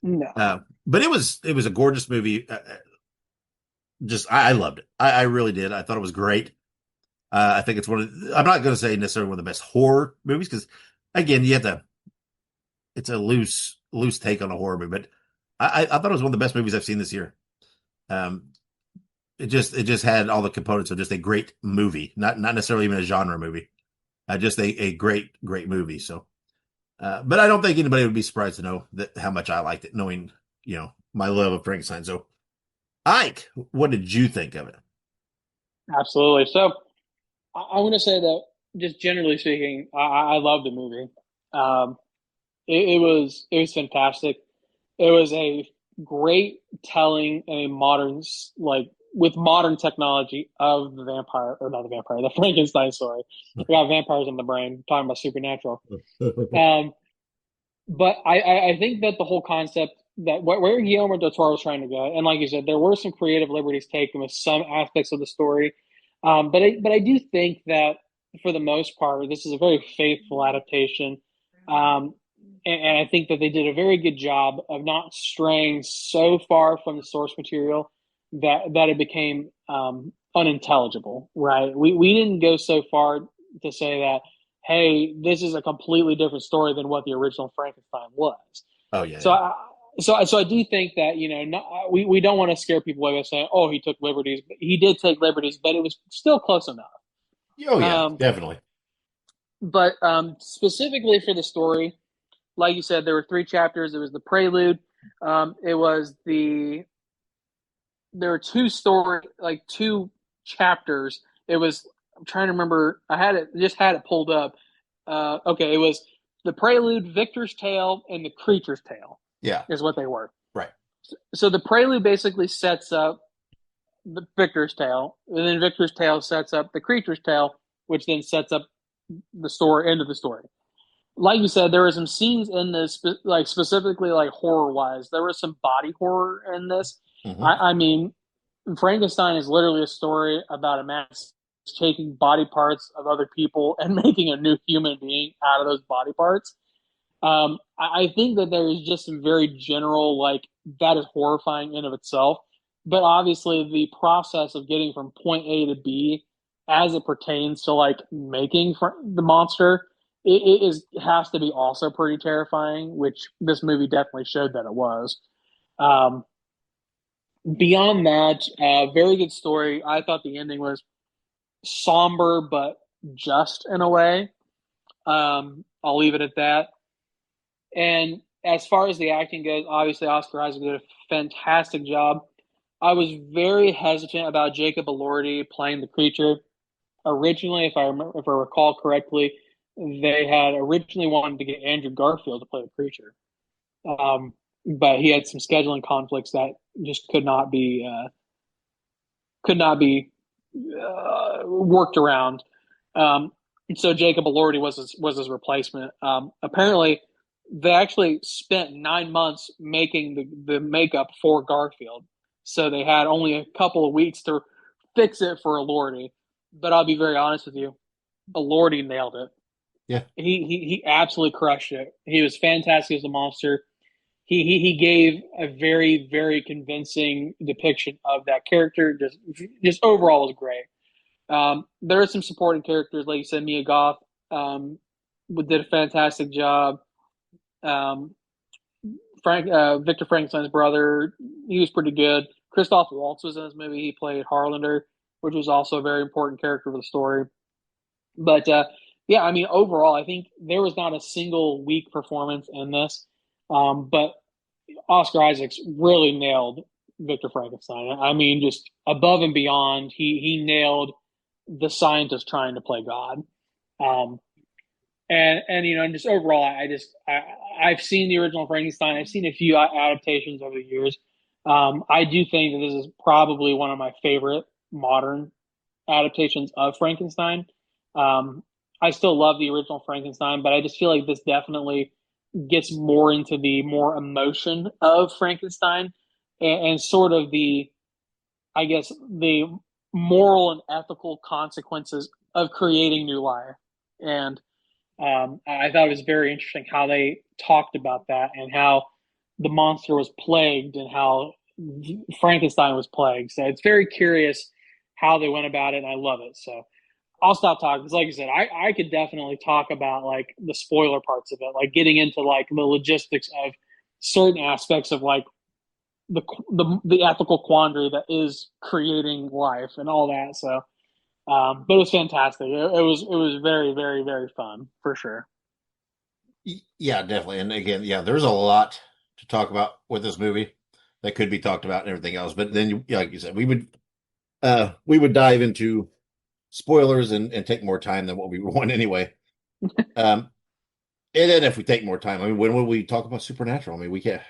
No. but it was a gorgeous movie. I loved it. I really did. I thought it was great. I think it's I'm not going to say necessarily one of the best horror movies, because again, it's a loose take on a horror movie, but I thought it was one of the best movies I've seen this year. It just had all the components of just a great movie, not necessarily even a genre movie, just a great movie. So, but I don't think anybody would be surprised to know how much I liked it, knowing my love of Frankenstein. So, Ike, what did you think of it? Absolutely. So I want to say that, just generally speaking, I love the movie. It was fantastic. It was a great telling in a modern, like, with modern technology of the vampire, or not the vampire, the Frankenstein story. I got vampires in the brain. I'm talking about supernatural. But I think that the whole concept, that where Guillermo del Toro is trying to go, and like you said, there were some creative liberties taken with some aspects of the story. But I do think that for the most part, this is a very faithful adaptation. And I think that they did a very good job of not straying so far from the source material that it became unintelligible, right? We didn't go so far to say that, hey, this is a completely different story than what the original Frankenstein was. Oh yeah. So I do think that, we don't want to scare people away by saying, oh, he took liberties. He did take liberties, but it was still close enough. Oh yeah, definitely. But specifically for the story, like you said, there were 3 chapters. It was the prelude. There were 2 chapters. I'm trying to remember. I had it pulled up. Okay, it was the prelude, Victor's Tale, and the Creature's Tale. Yeah, is what they were. Right. So the prelude basically sets up the Victor's Tale, and then Victor's Tale sets up the Creature's Tale, which then sets up the end of the story. Like you said, there were some scenes in this, like specifically like horror wise. There was some body horror in this. Mm-hmm. I mean, Frankenstein is literally a story about a man taking body parts of other people and making a new human being out of those body parts. I think that there is just some very general, like, that is horrifying in of itself. But obviously, the process of getting from point A to B, as it pertains to like making the monster, it has to be also pretty terrifying, which this movie definitely showed that it was. Beyond that, very good story. I thought the ending was somber, but just in a way. I'll leave it at that. And as far as the acting goes, obviously Oscar Isaac did a fantastic job. I was very hesitant about Jacob Elordi playing the creature. Originally, if I recall correctly, they had originally wanted to get Andrew Garfield to play the creature, but he had some scheduling conflicts that just could not be worked around. So Jacob Elordi was his replacement. Apparently, they actually spent 9 months making the makeup for Garfield, so they had only a couple of weeks to fix it for Elordi. But I'll be very honest with you, Elordi nailed it. Yeah. He absolutely crushed it. He was fantastic as a monster. He gave a very, very convincing depiction of that character. Just overall was great. There are some supporting characters, like you said, Mia Goth did a fantastic job. Um, Victor Frankenstein's brother, he was pretty good. Christoph Waltz was in this movie. He played Harlander, which was also a very important character for the story. But yeah, I mean, overall, I think there was not a single weak performance in this. But Oscar Isaacs really nailed Victor Frankenstein. I mean, just above and beyond, he nailed the scientist trying to play God. Um, and just overall, I've seen the original Frankenstein. I've seen a few adaptations over the years. I do think that this is probably one of my favorite modern adaptations of Frankenstein. Um, I still love the original Frankenstein, but I just feel like this definitely gets more into the more emotion of Frankenstein and sort of I guess, the moral and ethical consequences of creating new life. And I thought it was very interesting how they talked about that and how the monster was plagued and how Frankenstein was plagued. So it's very curious how they went about it, and I love it. So I'll stop talking because, like I said, I could definitely talk about like the spoiler parts of it, like getting into like the logistics of certain aspects of like the ethical quandary that is creating life and all that. So, but it was fantastic. It was very, very, very fun for sure. Yeah, definitely. And again, yeah, there's a lot to talk about with this movie that could be talked about and everything else. But then, like you said, we would dive into spoilers and take more time than what we want anyway. And then if we take more time, I mean, when will we talk about Supernatural? I mean, we can't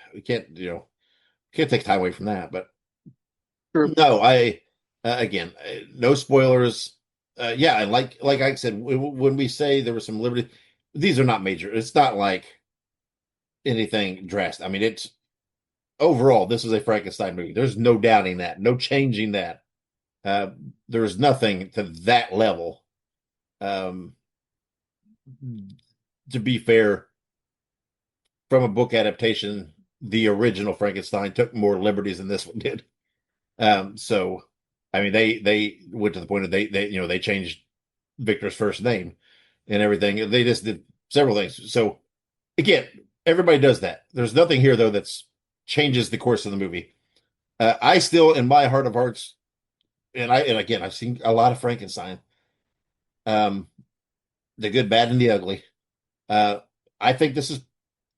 take time away from that. But True. no, again, no spoilers. Yeah, and like I said, when we say there was some liberty, these are not major. It's not like anything drastic. I mean, it's overall, this is a Frankenstein movie. There's no doubting that, no changing that. Uh, there's nothing to that level. Um, to be fair, from a book adaptation, the original Frankenstein took more liberties than this one did. So, I mean, they went to the point of they changed Victor's first name and everything. They just did several things. So, again, everybody does that. There's nothing here though that's changes the course of the movie. I still, in my heart of hearts, and again, I've seen a lot of Frankenstein, um, the good, bad, and the ugly. Uh, I think this is,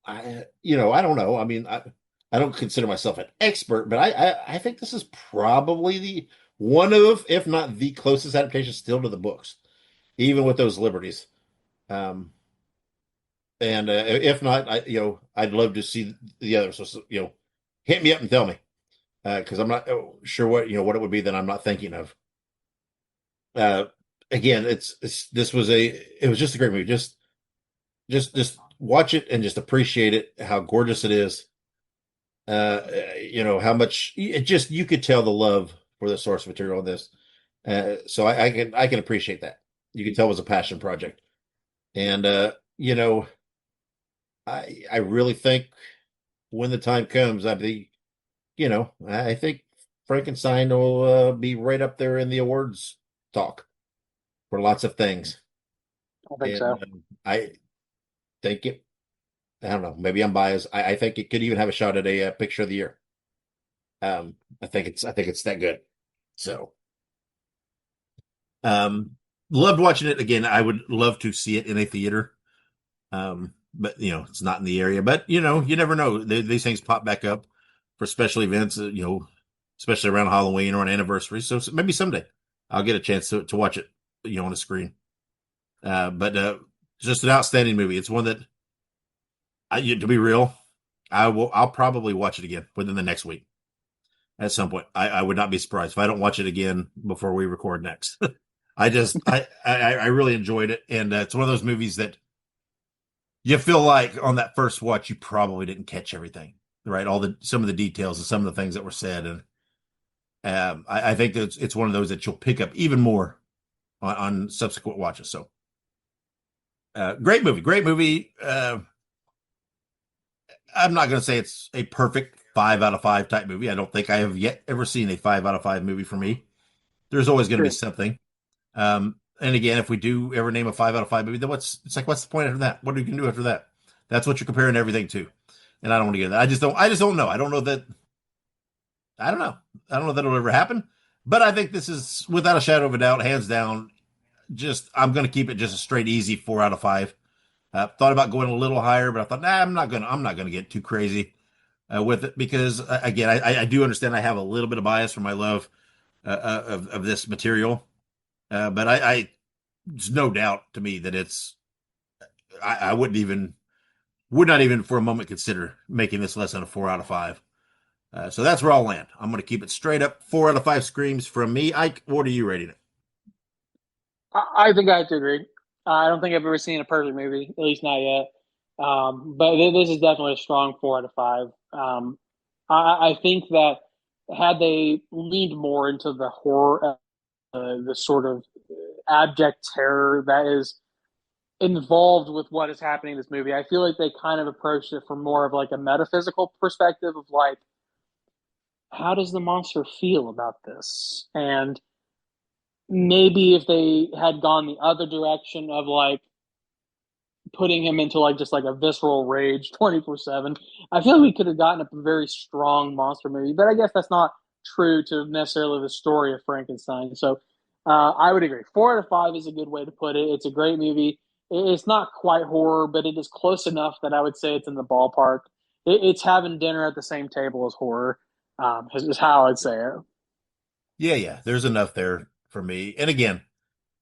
I don't know. I mean, I don't consider myself an expert, but I think this is probably the one of, if not the closest adaptation still to the books, even with those liberties. Um, and if not, I'd love to see the others. So, hit me up and tell me because I'm not sure what it would be that I'm not thinking of. Uh, Again, it was just a great movie. Just watch it and just appreciate it, how gorgeous it is. How much it just you could tell the love for the source material in this. So I can appreciate that. You can tell it was a passion project. And I really think when the time comes, I think Frankenstein will be right up there in the awards talk for lots of things. I think And so. I think I don't know, maybe I'm biased. I think it could even have a shot at a picture of the year. I think it's that good. So, loved watching it again. I would love to see it in a theater. But it's not in the area. But you never know. These things pop back up for special events. Especially around Halloween or an anniversary. So maybe someday I'll get a chance to watch it. On a screen. But just an outstanding movie. It's one that, to be real, I'll probably watch it again within the next week at some point. I would not be surprised if I don't watch it again before we record next. I really enjoyed it, and it's one of those movies that you feel like on that first watch you probably didn't catch everything, right? Some of the details and some of the things that were said, and I think that it's one of those that you'll pick up even more on subsequent watches. So, great movie. I'm not going to say it's a perfect 5 out of 5 type movie. I don't think I have yet ever seen a 5 out of 5 movie for me. There's always going to be something. And again, if we do ever name a 5 out of 5 movie, then what's the point after that? What are you going to do after that? That's what you're comparing everything to. And I don't want to get that. I just don't know. I don't know that it'll ever happen. But I think this is, without a shadow of a doubt, hands down, I'm going to keep it just a straight easy 4 out of 5. Thought about going a little higher, but I thought, I'm not going to get too crazy with it because, again, I do understand I have a little bit of bias for my love of this material. But there's no doubt to me that I would not even for a moment consider making this less than a 4 out of 5. So that's where I'll land. I'm going to keep it straight up 4 out of 5 screams from me. Ike, what are you rating it? I think I have to agree. I don't think I've ever seen a perfect movie, at least not yet. But this is definitely a strong 4 out of 5. I think that had they leaned more into the horror, the sort of abject terror that is involved with what is happening in this movie, I feel like they kind of approached it from more of like a metaphysical perspective of like, how does the monster feel about this? And maybe if they had gone the other direction of like putting him into like just like a visceral rage 24/7, I feel like we could have gotten a very strong monster movie. But I guess that's not true to necessarily the story of Frankenstein. So I would agree. 4 out of 5 is a good way to put it. It's a great movie. It's not quite horror, but it is close enough that I would say it's in the ballpark. It's having dinner at the same table as horror. Is how I'd say it. Yeah. There's enough there for me. And again,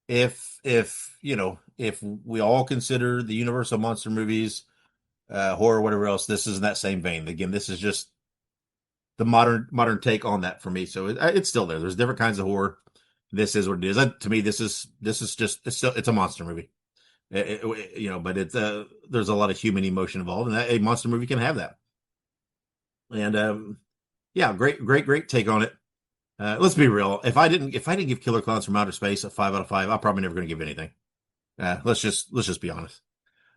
if we all consider the Universal monster movies, horror, whatever else, this is in that same vein. Again, this is just the modern take on that for me. So it's still there. There's different kinds of horror. This is what it is. To me, this is just it's a monster movie. But there's a lot of human emotion involved, and a monster movie can have that. And great take on it. Let's be real. If I didn't give Killer Clowns from Outer Space a 5 out of 5, I'm probably never going to give anything. Let's just be honest.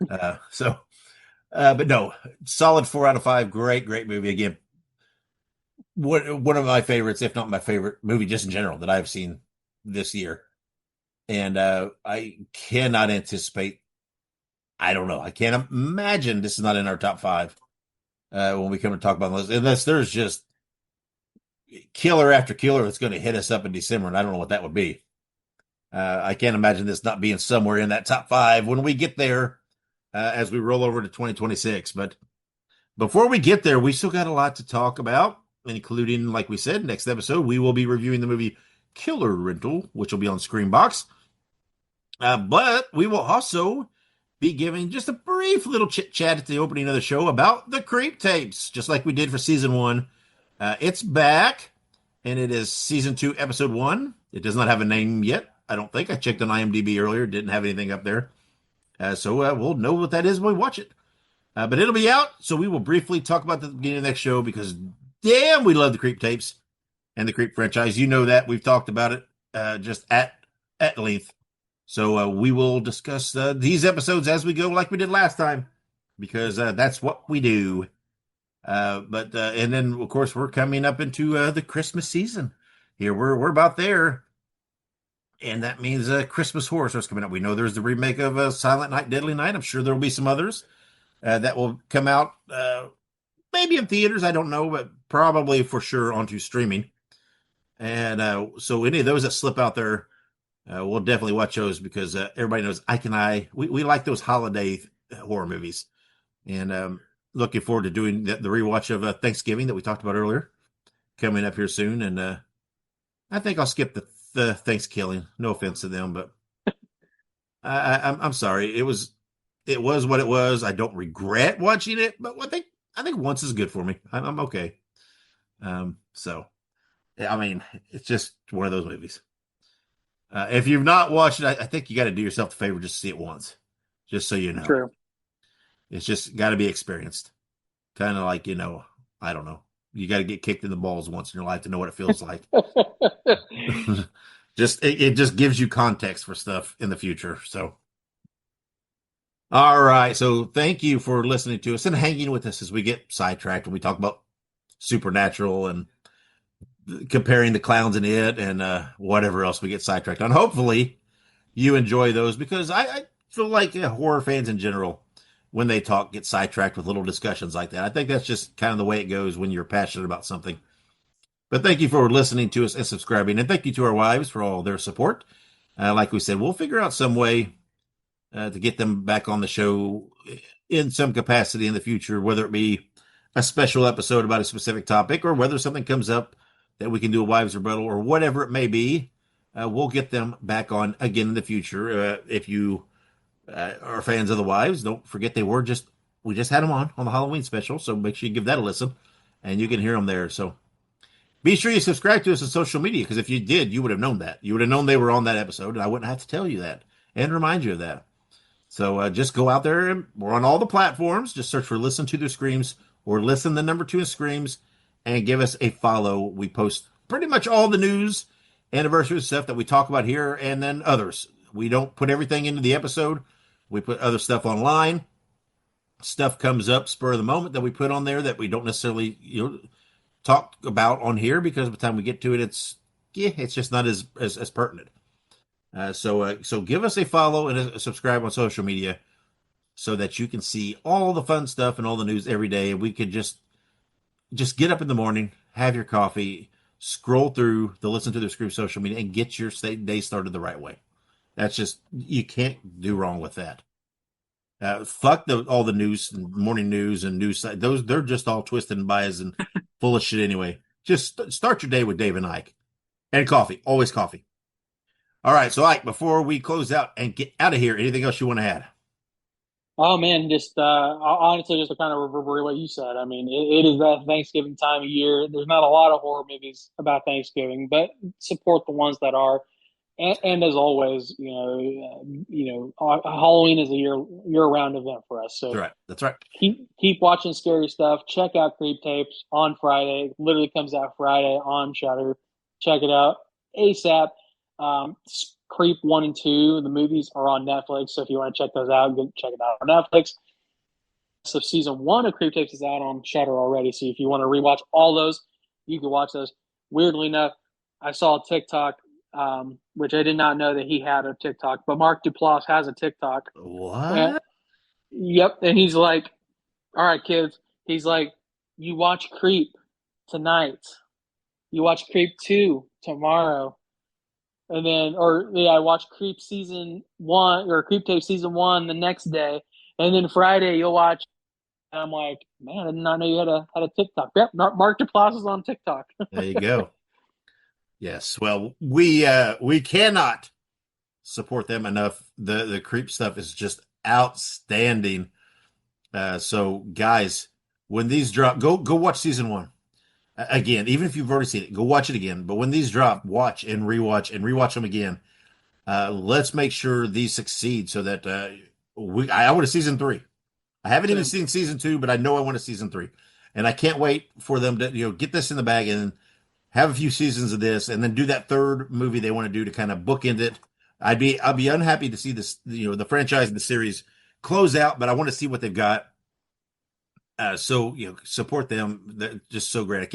But no, solid 4 out of 5. Great movie. Again, one of my favorites, if not my favorite movie, just in general that I've seen this year. And I cannot anticipate. I don't know. I can't imagine this is not in our top 5 when we come to talk about this, unless there's just killer after killer that's going to hit us up in December, and I don't know what that would be. I can't imagine this not being somewhere in that top 5 when we get there as we roll over to 2026. But before we get there, we still got a lot to talk about, including, like we said, next episode, we will be reviewing the movie Killer Rental, which will be on Screenbox. But we will also be giving just a brief little chit-chat at the opening of the show about the Creep Tapes, just like we did for Season 1. It's back, and it is Season 2, Episode 1. It does not have a name yet, I don't think. I checked on IMDb earlier. Didn't have anything up there. So we'll know what that is when we watch it. But it'll be out, so we will briefly talk about the beginning of the next show because, damn, we love the Creep Tapes and the Creep franchise. You know that. We've talked about it just at length. So we will discuss these episodes as we go like we did last time because that's what we do. But and then, of course, we're coming up into the Christmas season here. We're about there. And that means Christmas horror starts coming up. We know there's the remake of Silent Night, Deadly Night. I'm sure there will be some others that will come out maybe in theaters. I don't know, but probably for sure onto streaming. And so any of those that slip out there, we'll definitely watch those because everybody knows Ike and I, we like those holiday horror movies. And looking forward to doing the rewatch of Thanksgiving that we talked about earlier, coming up here soon. And I think I'll skip the Thanksgiving. No offense to them, but I'm sorry. It was what it was. I don't regret watching it, but I think once is good for me. I'm okay. So I mean, it's just one of those movies. If you've not watched it, I think you got to do yourself the favor just to see it once, just so you know. True. It's just got to be experienced. Kind of like, I don't know. You got to get kicked in the balls once in your life to know what it feels like. It just gives you context for stuff in the future. So, all right. So thank you for listening to us and hanging with us as we get sidetracked and we talk about Supernatural and comparing the clowns in it and whatever else we get sidetracked on. Hopefully you enjoy those because I feel like horror fans in general, when they talk, get sidetracked with little discussions like that. I think that's just kind of the way it goes when you're passionate about something. But thank you for listening to us and subscribing. And thank you to our wives for all their support. Like we said, we'll figure out some way to get them back on the show in some capacity in the future, whether it be a special episode about a specific topic or whether something comes up that we can do a wives rebuttal or whatever it may be. We'll get them back on again in the future. If you are fans of the wives, don't forget we just had them on the Halloween special. So make sure you give that a listen and you can hear them there. So be sure you subscribe to us on social media because if you did, you would have known that. You would have known they were on that episode and I wouldn't have to tell you that and remind you of that. So just go out there and we're on all the platforms. Just search for Listen to the Screams or Listen the number 2 in Screams and give us a follow. We post pretty much all the news, anniversary stuff that we talk about here and then others. We don't put everything into the episode. We put other stuff online. Stuff comes up spur of the moment that we put on there that we don't necessarily talk about on here because by the time we get to it, it's just not as pertinent. So give us a follow and a subscribe on social media so that you can see all the fun stuff and all the news every day. And we could just get up in the morning, have your coffee, scroll through the Listen to the Scream social media and get your day started the right way. That's just, you can't do wrong with that. Fuck all the news, morning news and news sites. They're just all twisted and biased and full of shit anyway. Just start your day with Dave and Ike. And coffee. Always coffee. All right. So, Ike, before we close out and get out of here, anything else you want to add? Oh man, just honestly, just to kind of reverberate what you said. I mean, it is that Thanksgiving time of year. There's not a lot of horror movies about Thanksgiving, but support the ones that are. And as always, Halloween is a year-round event for us. So that's right. Keep watching scary stuff. Check out Creep Tapes on Friday. It literally comes out Friday on Shudder. Check it out ASAP. Creep 1 and 2, the movies are on Netflix. So if you want to check those out, go check it out on Netflix. So season 1 of Creep Tapes is out on Shudder already. So if you want to rewatch all those, you can watch those. Weirdly enough, I saw a TikTok. Which I did not know that he had a TikTok, but Mark Duplass has a TikTok. What? Yep. And he's like, all right, kids. He's like, you watch Creep tonight. You watch Creep 2 tomorrow. And then, I watch Creep season 1 or Creep Tape season 1 the next day. And then Friday you'll watch. And I'm like, man, I did not know you had a TikTok. Yep. Mark Duplass is on TikTok. There you go. Yes, well, we cannot support them enough. The Creep stuff is just outstanding. So, guys, when these drop, go watch season 1 again. Even if you've already seen it, go watch it again. But when these drop, watch and rewatch them again. Let's make sure these succeed so that I want a season 3. I haven't even seen season 2, but I know I want a season 3, and I can't wait for them to get this in the bag and have a few seasons of this, and then do that third movie they want to do to kind of bookend it. I'd be unhappy to see this, the franchise and the series close out, but I want to see what they've got. So support them. They're just so great.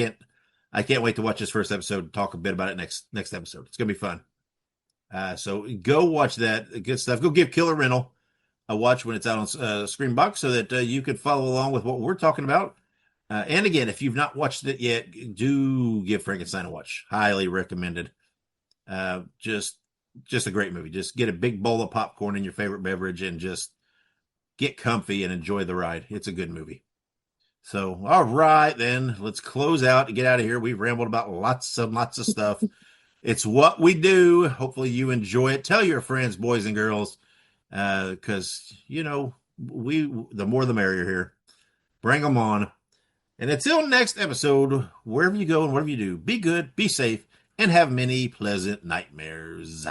I can't wait to watch this first episode and talk a bit about it next episode. It's gonna be fun. So go watch that. Good stuff. Go give Killer Rental a watch when it's out on Screenbox so that you can follow along with what we're talking about. And again, if you've not watched it yet, do give Frankenstein a watch. Highly recommended. Just a great movie. Just get a big bowl of popcorn and your favorite beverage and just get comfy and enjoy the ride. It's a good movie. So, all right, then let's close out and get out of here. We've rambled about lots of stuff. It's what we do. Hopefully you enjoy it. Tell your friends, boys and girls, because, the more the merrier here. Bring them on. And until next episode, wherever you go and whatever you do, be good, be safe, and have many pleasant nightmares.